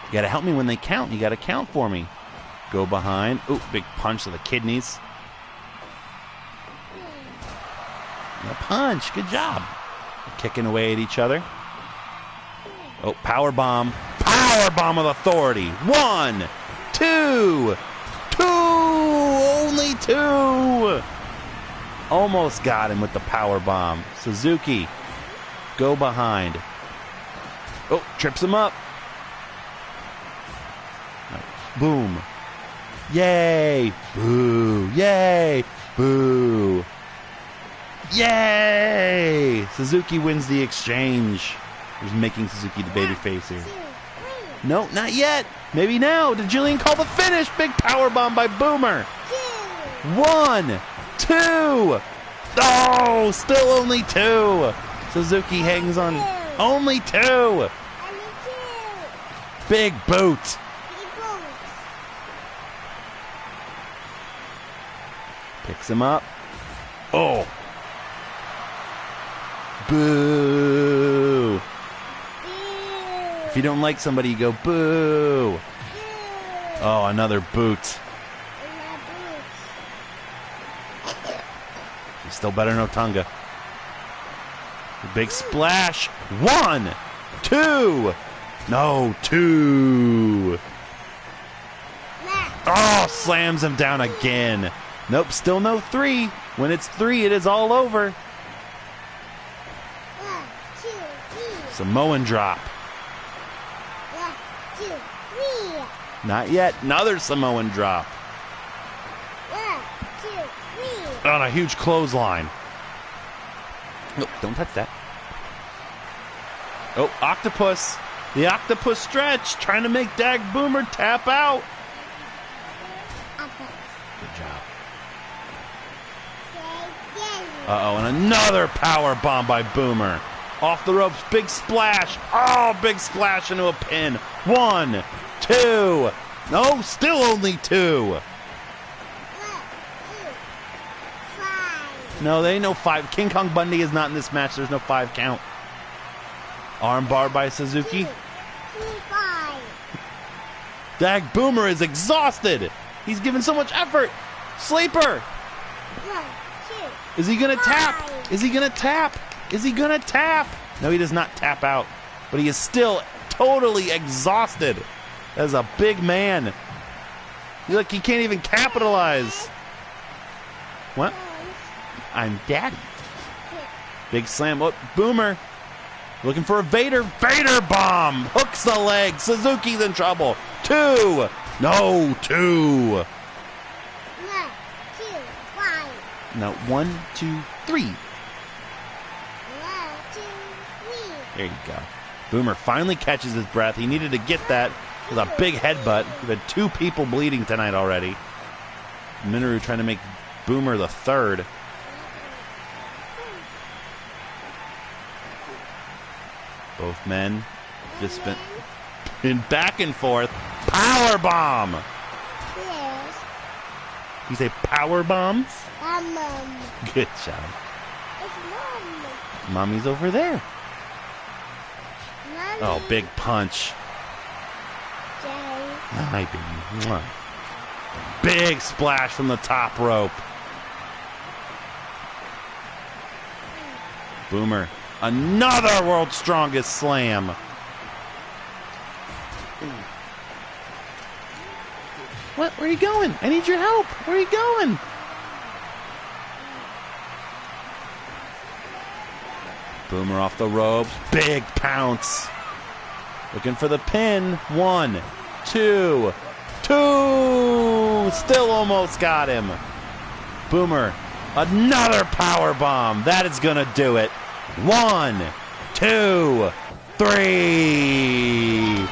You gotta help me when they count. You gotta count for me. Go behind. Ooh, big punch to the kidneys. A punch. Good job. Kicking away at each other. Oh, power bomb. Power bomb with authority. 1, 2. 2. Only 2. Almost got him with the power bomb. Suzuki. Go behind. Oh, trips him up. Boom. Yay. Boo. Yay. Boo. Yay! Suzuki wins the exchange. Who's making Suzuki the babyface here? No, not yet. Maybe now. Did Jillian call the finish? Big powerbomb by Boomer. 1, 2. Oh, still only 2. Suzuki hangs on. Only 2. Big boot. Picks him up. Oh. Boo. If you don't like somebody, you go boo. Oh, another boot. He's still better than Otunga. Big splash. 1, 2. No, 2. Oh, slams him down again. Nope, still no 3. When it's 3, it is all over. Samoan drop. 1, 2, 3. Not yet. Another Samoan drop. 1, 2, 3. On a huge clothesline. Nope, don't touch that. Oh, octopus. The octopus stretch. Trying to make Dag Boomer tap out. Good job. Uh-oh, and another power bomb by Boomer. Off the ropes, big splash. Oh, big splash into a pin. 1, 2. No, still only 2. 1, 2, 5. No, they ain't no 5. King Kong Bundy is not in this match. There's no 5 count. Armbar by Suzuki. 2, 5. Dag Boomer is exhausted. He's given so much effort. Sleeper. 1, 2. Is he going to tap? Is he going to tap? Is he going to tap? No, he does not tap out. But he is still totally exhausted. That is a big man. Look, he can't even capitalize. What? I'm Daddy. Big slam. Oh, Boomer. Looking for a Vader. Vader bomb. Hooks the leg. Suzuki's in trouble. 2. No, 2. 1, 2, 5. No, 1, 2, 3. 1, 2, 3. There you go. Boomer finally catches his breath. He needed to get that with a big headbutt. We've had 2 people bleeding tonight already. Minoru trying to make Boomer the third. Both men just been back and forth. Power bomb. Yes. You say power bombs? Mom. Good job. It's Mom. Mommy's over there. Mommy. Oh, big punch. Jay. Hi, baby. Mwah. Big splash from the top rope. Boomer. Another world's strongest slam. What? Where are you going? I need your help. Where are you going? Boomer off the ropes. Big pounce. Looking for the pin. 1, 2, 2. Still almost got him. Boomer. Another power bomb. That is going to do it. 1, 2, 3.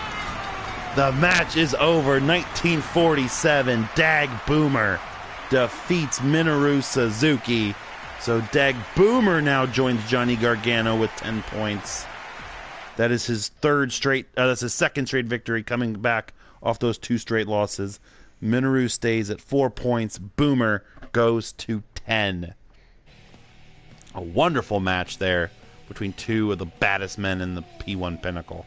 The match is over. 1947. Dag Boomer defeats Minoru Suzuki. So Dag Boomer now joins Johnny Gargano with 10 points. That is his that's his second straight victory, coming back off those 2 straight losses. Minoru stays at 4 points. Boomer goes to 10. A wonderful match there between 2 of the baddest men in the P1 Pinnacle.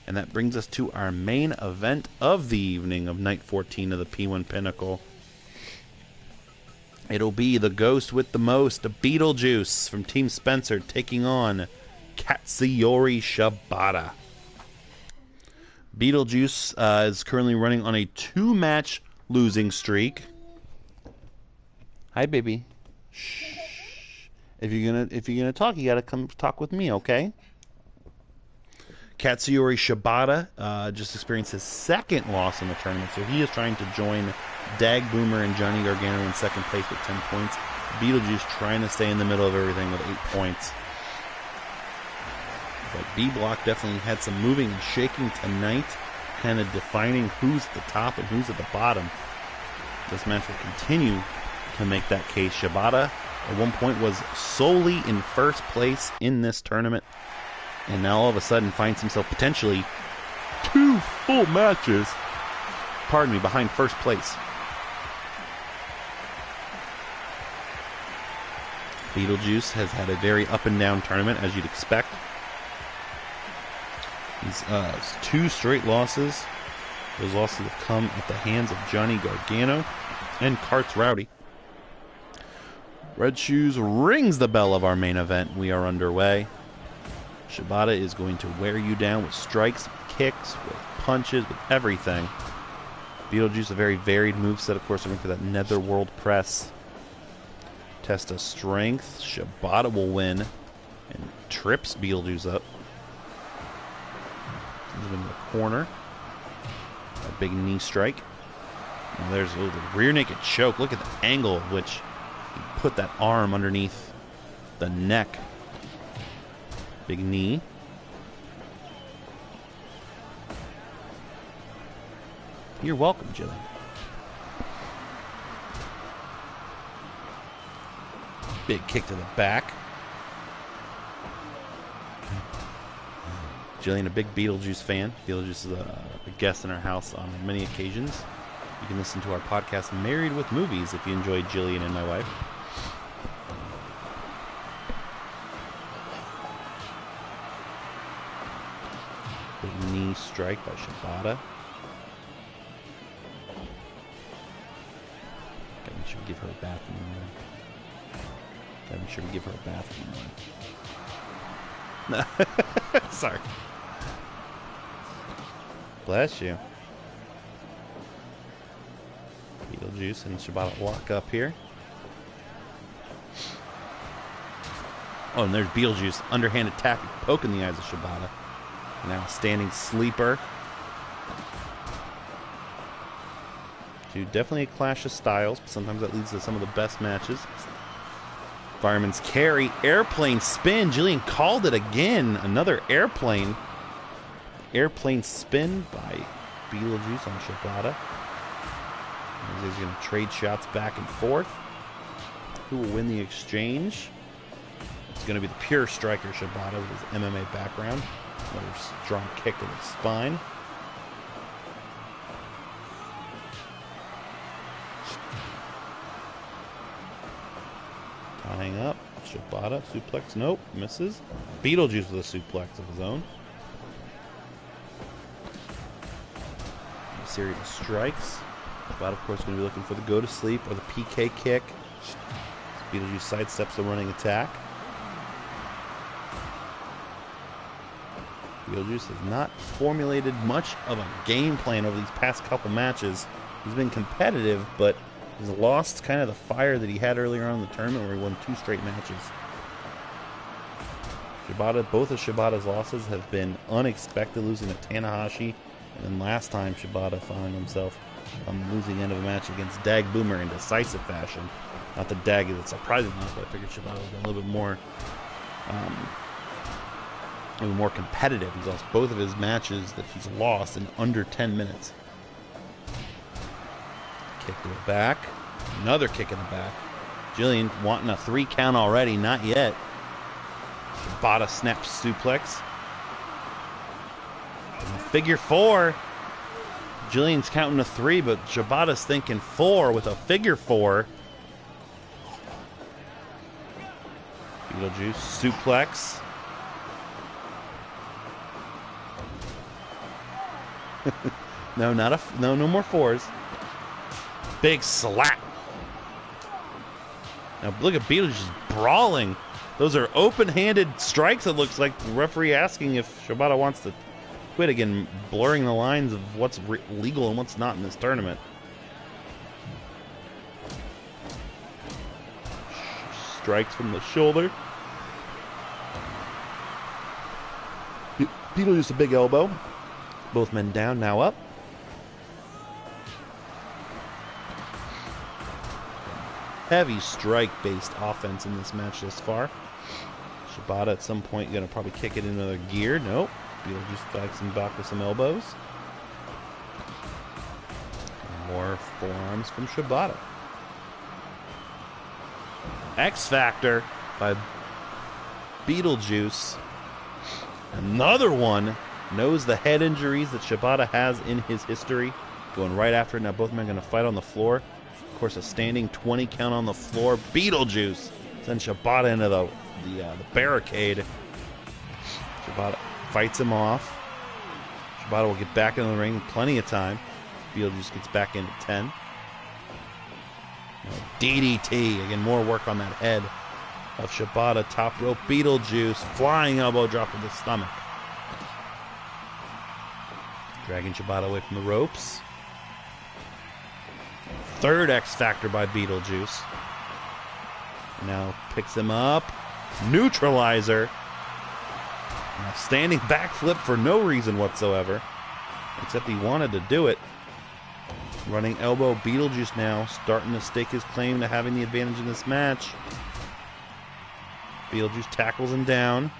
And that brings us to our main event of the evening of night 14 of the P1 Pinnacle. It'll be the Ghost with the Most, Beetlejuice from Team Spencer, taking on Katsuyori Shibata. Beetlejuice is currently running on a 2-match losing streak. Hi, baby. Shh. If you're gonna talk, you gotta come talk with me, okay? Katsuyori Shibata just experienced his 2nd loss in the tournament, so he is trying to join Dag Boomer and Johnny Gargano in 2nd place with 10 points. Beetlejuice trying to stay in the middle of everything with 8 points. But B Block definitely had some moving and shaking tonight, kind of defining who's at the top and who's at the bottom. This match will continue to make that case. Shibata at one point was solely in 1st place in this tournament, and now all of a sudden finds himself potentially 2 full matches, behind 1st place. Beetlejuice has had a very up and down tournament, as you'd expect. He's 2 straight losses. Those losses have come at the hands of Johnny Gargano and Karts Rowdy. Red Shoes rings the bell of our main event. We are underway. Shibata is going to wear you down with strikes, with kicks, with punches, with everything. Beetlejuice, a very varied moveset, of course, looking for that Netherworld press. Test of strength. Shibata will win and trips Beetlejuice up. Sends him into the corner. A big knee strike. Now there's the rear naked choke. Look at the angle of which he put that arm underneath the neck. Big knee. You're welcome, Jillian. Big kick to the back. Jillian, a big Beetlejuice fan. Beetlejuice is a guest in our house on many occasions. You can listen to our podcast, Married with Movies, if you enjoy Jillian and my wife. Big knee strike by Shibata. Gotta make sure we give her a bathroom run. Gotta make sure we give her a bathroom run. Sorry. Bless you. Beetlejuice and Shibata lock up here. Oh, and there's Beetlejuice. Underhand attack, poking the eyes of Shibata. Now standing sleeper. Definitely a clash of styles, but sometimes that leads to some of the best matches. Fireman's carry, airplane spin. Jillian called it again. Another airplane. Airplane spin by Beetlejuice on Shibata. He's going to trade shots back and forth. Who will win the exchange? It's going to be the pure striker Shibata with his MMA background. Another strong kick to the spine. Tying up. Shibata, suplex, nope, misses. Beetlejuice with a suplex of his own. A series of strikes. Shibata, of course, going to be looking for the go to sleep or the PK kick. Beetlejuice sidesteps the running attack. Beetlejuice has not formulated much of a game plan over these past couple matches. He's been competitive, but he's lost kind of the fire that he had earlier on in the tournament where he won 2 straight matches. Shibata, both of Shibata's losses have been unexpected, losing to Tanahashi, and then last time Shibata found himself on the losing end of a match against Dag Boomer in decisive fashion. Not that Dag is surprising enough, but I figured Shibata was a little bit more competitive. He's lost both of his matches that he's lost in under 10 minutes. Kick to the back. Another kick in the back. Jillian wanting a 3 count already. Not yet. Shibata snaps suplex. Figure 4. Jillian's counting a 3, but Shibata's thinking 4 with a figure 4. Beetlejuice suplex. No more 4s. Big slap. Now look at Beetlejuice just brawling. Those are open-handed strikes. It looks like the referee asking if Shibata wants to quit again, blurring the lines of what's legal and what's not in this tournament. Strikes from the shoulder. Beetlejuice a big elbow. Both men down, now up. Heavy strike-based offense in this match thus far. Shibata at some point going to probably kick it in another gear. Nope. Beetlejuice fights him back with some elbows. More forearms from Shibata. X Factor by Beetlejuice. Another one. Knows the head injuries that Shibata has in his history. Going right after it. Now both men going to fight on the floor. Of course, a standing 20 count on the floor. Beetlejuice sends Shibata into the barricade. Shibata fights him off. Shibata will get back in the ring. Plenty of time. Beetlejuice gets back in at 10. Now, DDT. Again, more work on that head of Shibata. Top rope. Beetlejuice. Flying elbow drop to the stomach. Dragging Shibata away from the ropes. Third X Factor by Beetlejuice. Now picks him up. Neutralizer. Now standing backflip for no reason whatsoever. Except he wanted to do it. Running elbow. Beetlejuice now starting to stake his claim to having the advantage in this match. Beetlejuice tackles him down.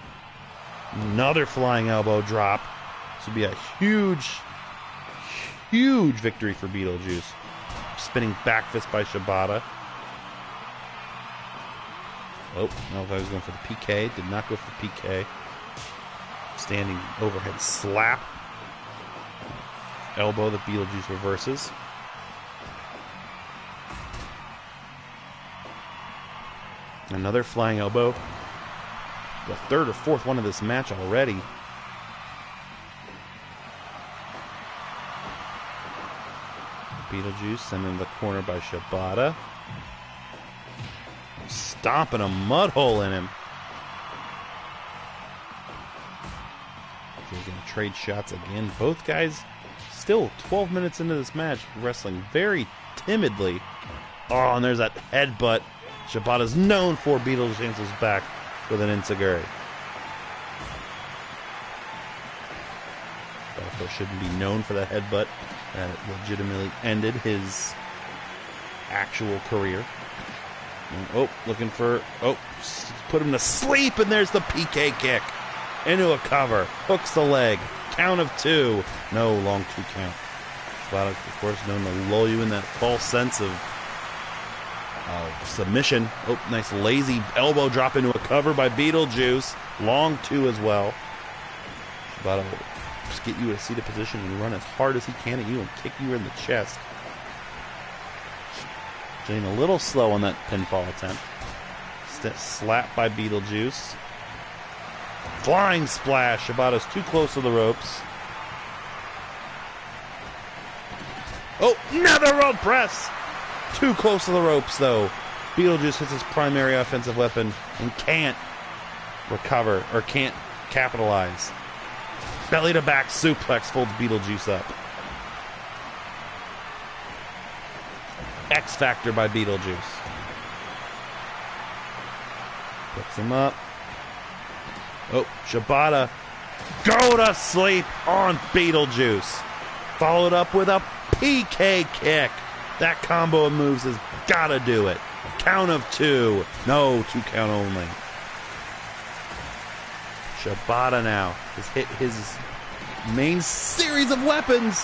Another flying elbow drop. This would be a huge, huge victory for Beetlejuice. Spinning back fist by Shibata. Oh, no, I was going for the PK. Did not go for the PK. Standing overhead slap. Elbow that Beetlejuice reverses. Another flying elbow. The third or fourth one of this match already. Beetlejuice sent in the corner by Shibata. Stomping a mud hole in him. He's going to trade shots again. Both guys still 12 minutes into this match wrestling very timidly. Oh, and there's that headbutt. Shibata's known for. Beetlejuice answers back with an enziguri. But shouldn't be known for that headbutt. That legitimately ended his actual career. Oh, looking for... Oh, put him to sleep, and there's the PK kick. Into a cover. Hooks the leg. Count of 2. No, long 2 count. Shibata, of course, known to lull you in that false sense of submission. Oh, nice lazy elbow drop into a cover by Beetlejuice. Long 2 as well. Shibata will just get you in a seated position and run as hard as he can at you and kick you in the chest. Getting a little slow on that pinfall attempt. Slap by Beetlejuice. Flying splash. Shibata's too close to the ropes. Oh, another rope press. Too close to the ropes, though. Beetlejuice hits his primary offensive weapon and can't recover or can't capitalize. Belly to back suplex folds Beetlejuice up. X Factor by Beetlejuice. Picks him up. Oh, Shibata. Go to sleep on Beetlejuice. Followed up with a PK kick. That combo of moves has got to do it. Count of 2. No, 2 count only. Shibata now has hit his main series of weapons.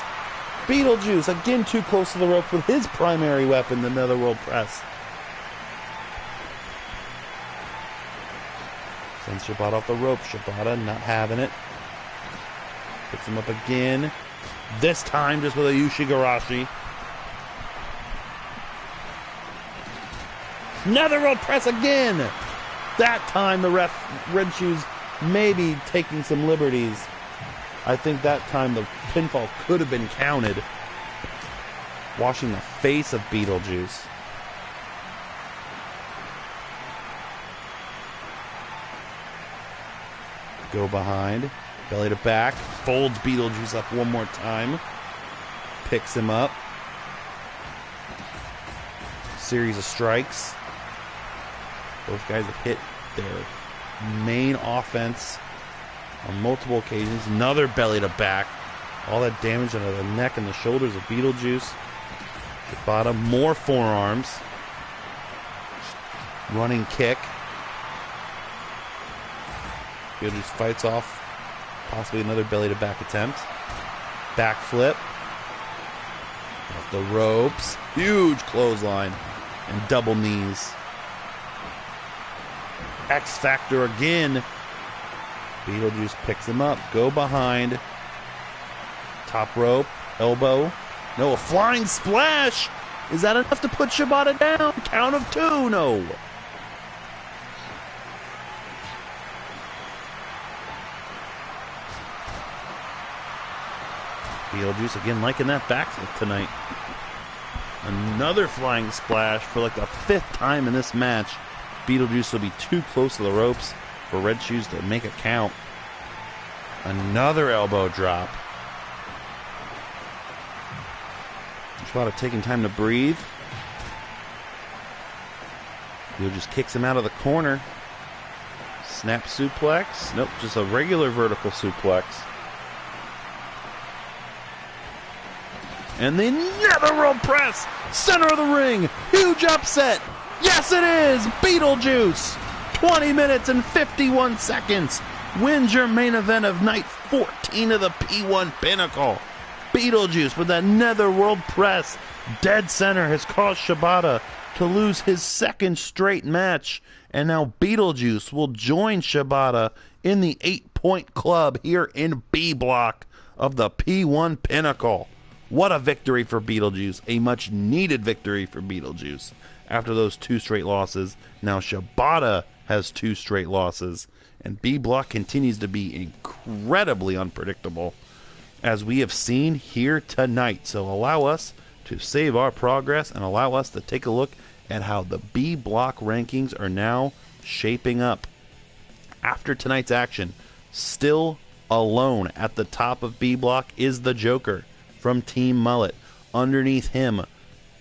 Beetlejuice, again too close to the rope with his primary weapon, the Netherworld Press. Sends Shibata off the rope. Shibata not having it. Picks him up again. This time just with a Ushigarashi. Netherworld Press again! That time the Red Shoes maybe taking some liberties. I think that time the pinfall could have been counted. Washing the face of Beetlejuice. Go behind. Belly to back. Folds Beetlejuice up one more time. Picks him up. Series of strikes. Both guys have hit their main offense on multiple occasions. Another belly to back. All that damage under the neck and the shoulders of Beetlejuice. Shibata, more forearms. Running kick. Beetlejuice fights off possibly another belly to back attempt. Backflip. Off the ropes. Huge clothesline. And double knees. X Factor again. Beetlejuice picks him up. Go behind. Top rope. Elbow. No, a flying splash. Is that enough to put Shibata down? Count of 2. No. Beetlejuice again liking that backflip tonight. Another flying splash for like the 5th time in this match. Beetlejuice will be too close to the ropes for Red Shoes to make a count. Another elbow drop. Shibata taking time to breathe. Beetlejuice kicks him out of the corner. Snap suplex. Nope, just a regular vertical suplex. And the Netherworld Press, center of the ring, huge upset. Yes, it is. Beetlejuice, 20 minutes and 51 seconds, wins your main event of night 14 of the P1 Pinnacle. Beetlejuice with that Netherworld Press, dead center, has caused Shibata to lose his 2nd straight match. And now Beetlejuice will join Shibata in the 8-point club here in B block of the P1 Pinnacle. What a victory for Beetlejuice. A much needed victory for Beetlejuice. After those 2 straight losses, now Shibata has 2 straight losses. And B Block continues to be incredibly unpredictable, as we have seen here tonight. So allow us to save our progress and allow us to take a look at how the B Block rankings are now shaping up. After tonight's action, still alone at the top of B Block is the Joker from Team Mullet. Underneath him,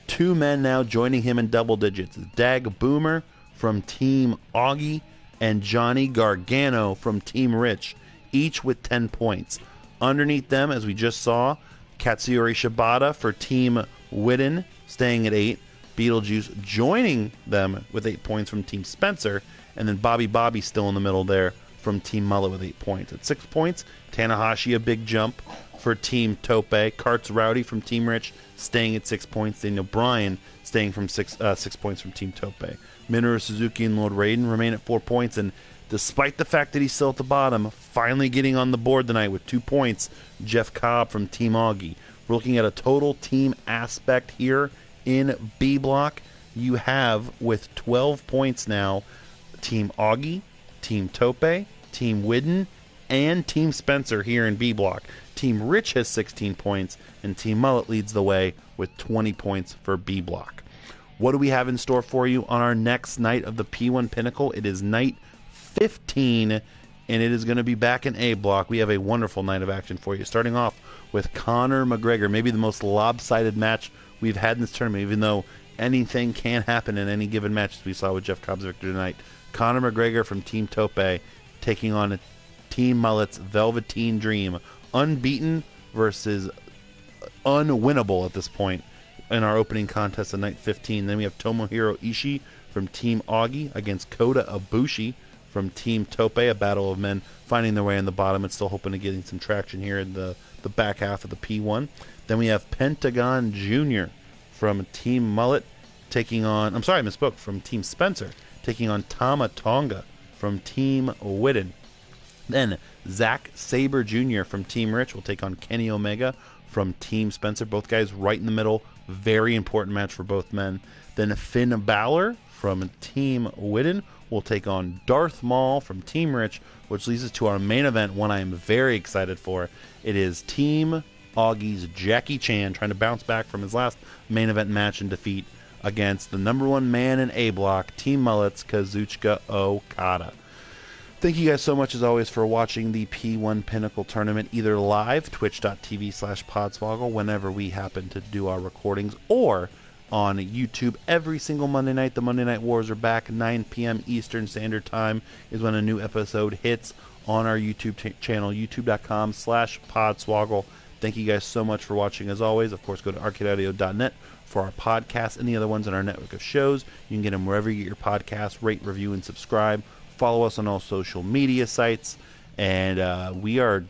2 men now joining him in double digits. Dag Boomer from Team Augie and Johnny Gargano from Team Rich, each with 10 points. Underneath them, as we just saw, Katsuyori Shibata for Team Witten, staying at 8. Beetlejuice joining them with 8 points from Team Spencer, and then Bobby still in the middle there from Team Mullet with 8 points. At 6 points, Tanahashi, a big jump for Team Tope. Karts Rowdy from Team Rich staying at 6 points. Daniel Bryan staying from 6 points from Team Tope. Minoru Suzuki and Lord Raiden remain at 4 points, and despite the fact that he's still at the bottom, finally getting on the board tonight with 2 points, Jeff Cobb from Team Augie. We're looking at a total team aspect here in B block. You have, with 12 points now, Team Augie, Team Tope, Team Widden, and Team Spencer here in B block. Team Rich has 16 points, and Team Mullet leads the way with 20 points for B block. What do we have in store for you on our next night of the P1 Pinnacle? It is night 15, and it is going to be back in A block. We have a wonderful night of action for you, starting off with Conor McGregor, maybe the most lopsided match we've had in this tournament, even though anything can happen in any given match, as we saw with Jeff Cobb's victory tonight. Conor McGregor from Team Tope taking on Team Mullet's Velveteen Dream. Unbeaten versus unwinnable at this point in our opening contest of night 15. Then we have Tomohiro Ishii from Team Augie against Kota Ibushi from Team Tope. A battle of men finding their way in the bottom and still hoping to get some traction here in the back half of the P1. Then we have Pentagon Jr. from Team Mullet taking on, I'm sorry, I misspoke, from Team Spencer, taking on Tama Tonga from Team Widden. Then Zack Sabre Jr. from Team Rich will take on Kenny Omega from Team Spencer. Both guys right in the middle. Very important match for both men. Then Finn Balor from Team Widden will take on Darth Maul from Team Rich, which leads us to our main event, one I am very excited for. It is Team Augie's Jackie Chan trying to bounce back from his last main event match and defeat against the number one man in A block, Team Mullet's Kazuchika Okada. Thank you guys so much, as always, for watching the P1 Pinnacle Tournament, either live, twitch.tv/podswoggle, whenever we happen to do our recordings, or on YouTube every single Monday night. The Monday Night Wars are back. 9 p.m. Eastern Standard Time is when a new episode hits on our YouTube channel, youtube.com/podswoggle. Thank you guys so much for watching, as always. Of course, go to arcadeaudio.net for our podcast and the other ones in our network of shows. You can get them wherever you get your podcasts. Rate, review, and subscribe. Follow us on all social media sites. And we are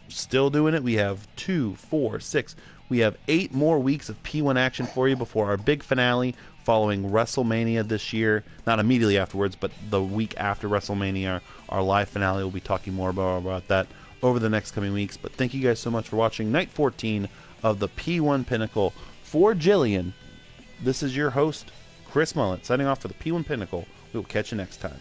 still doing it. We have 2, 4, 6. We have 8 more weeks of P1 action for you before our big finale following WrestleMania this year. Not immediately afterwards, but the week after WrestleMania, our live finale. We'll be talking more about that over the next coming weeks. But thank you guys so much for watching Night 14 of the P1 Pinnacle. For Jillian, this is your host, Chris Mullet, signing off for the P1 Pinnacle. We will catch you next time.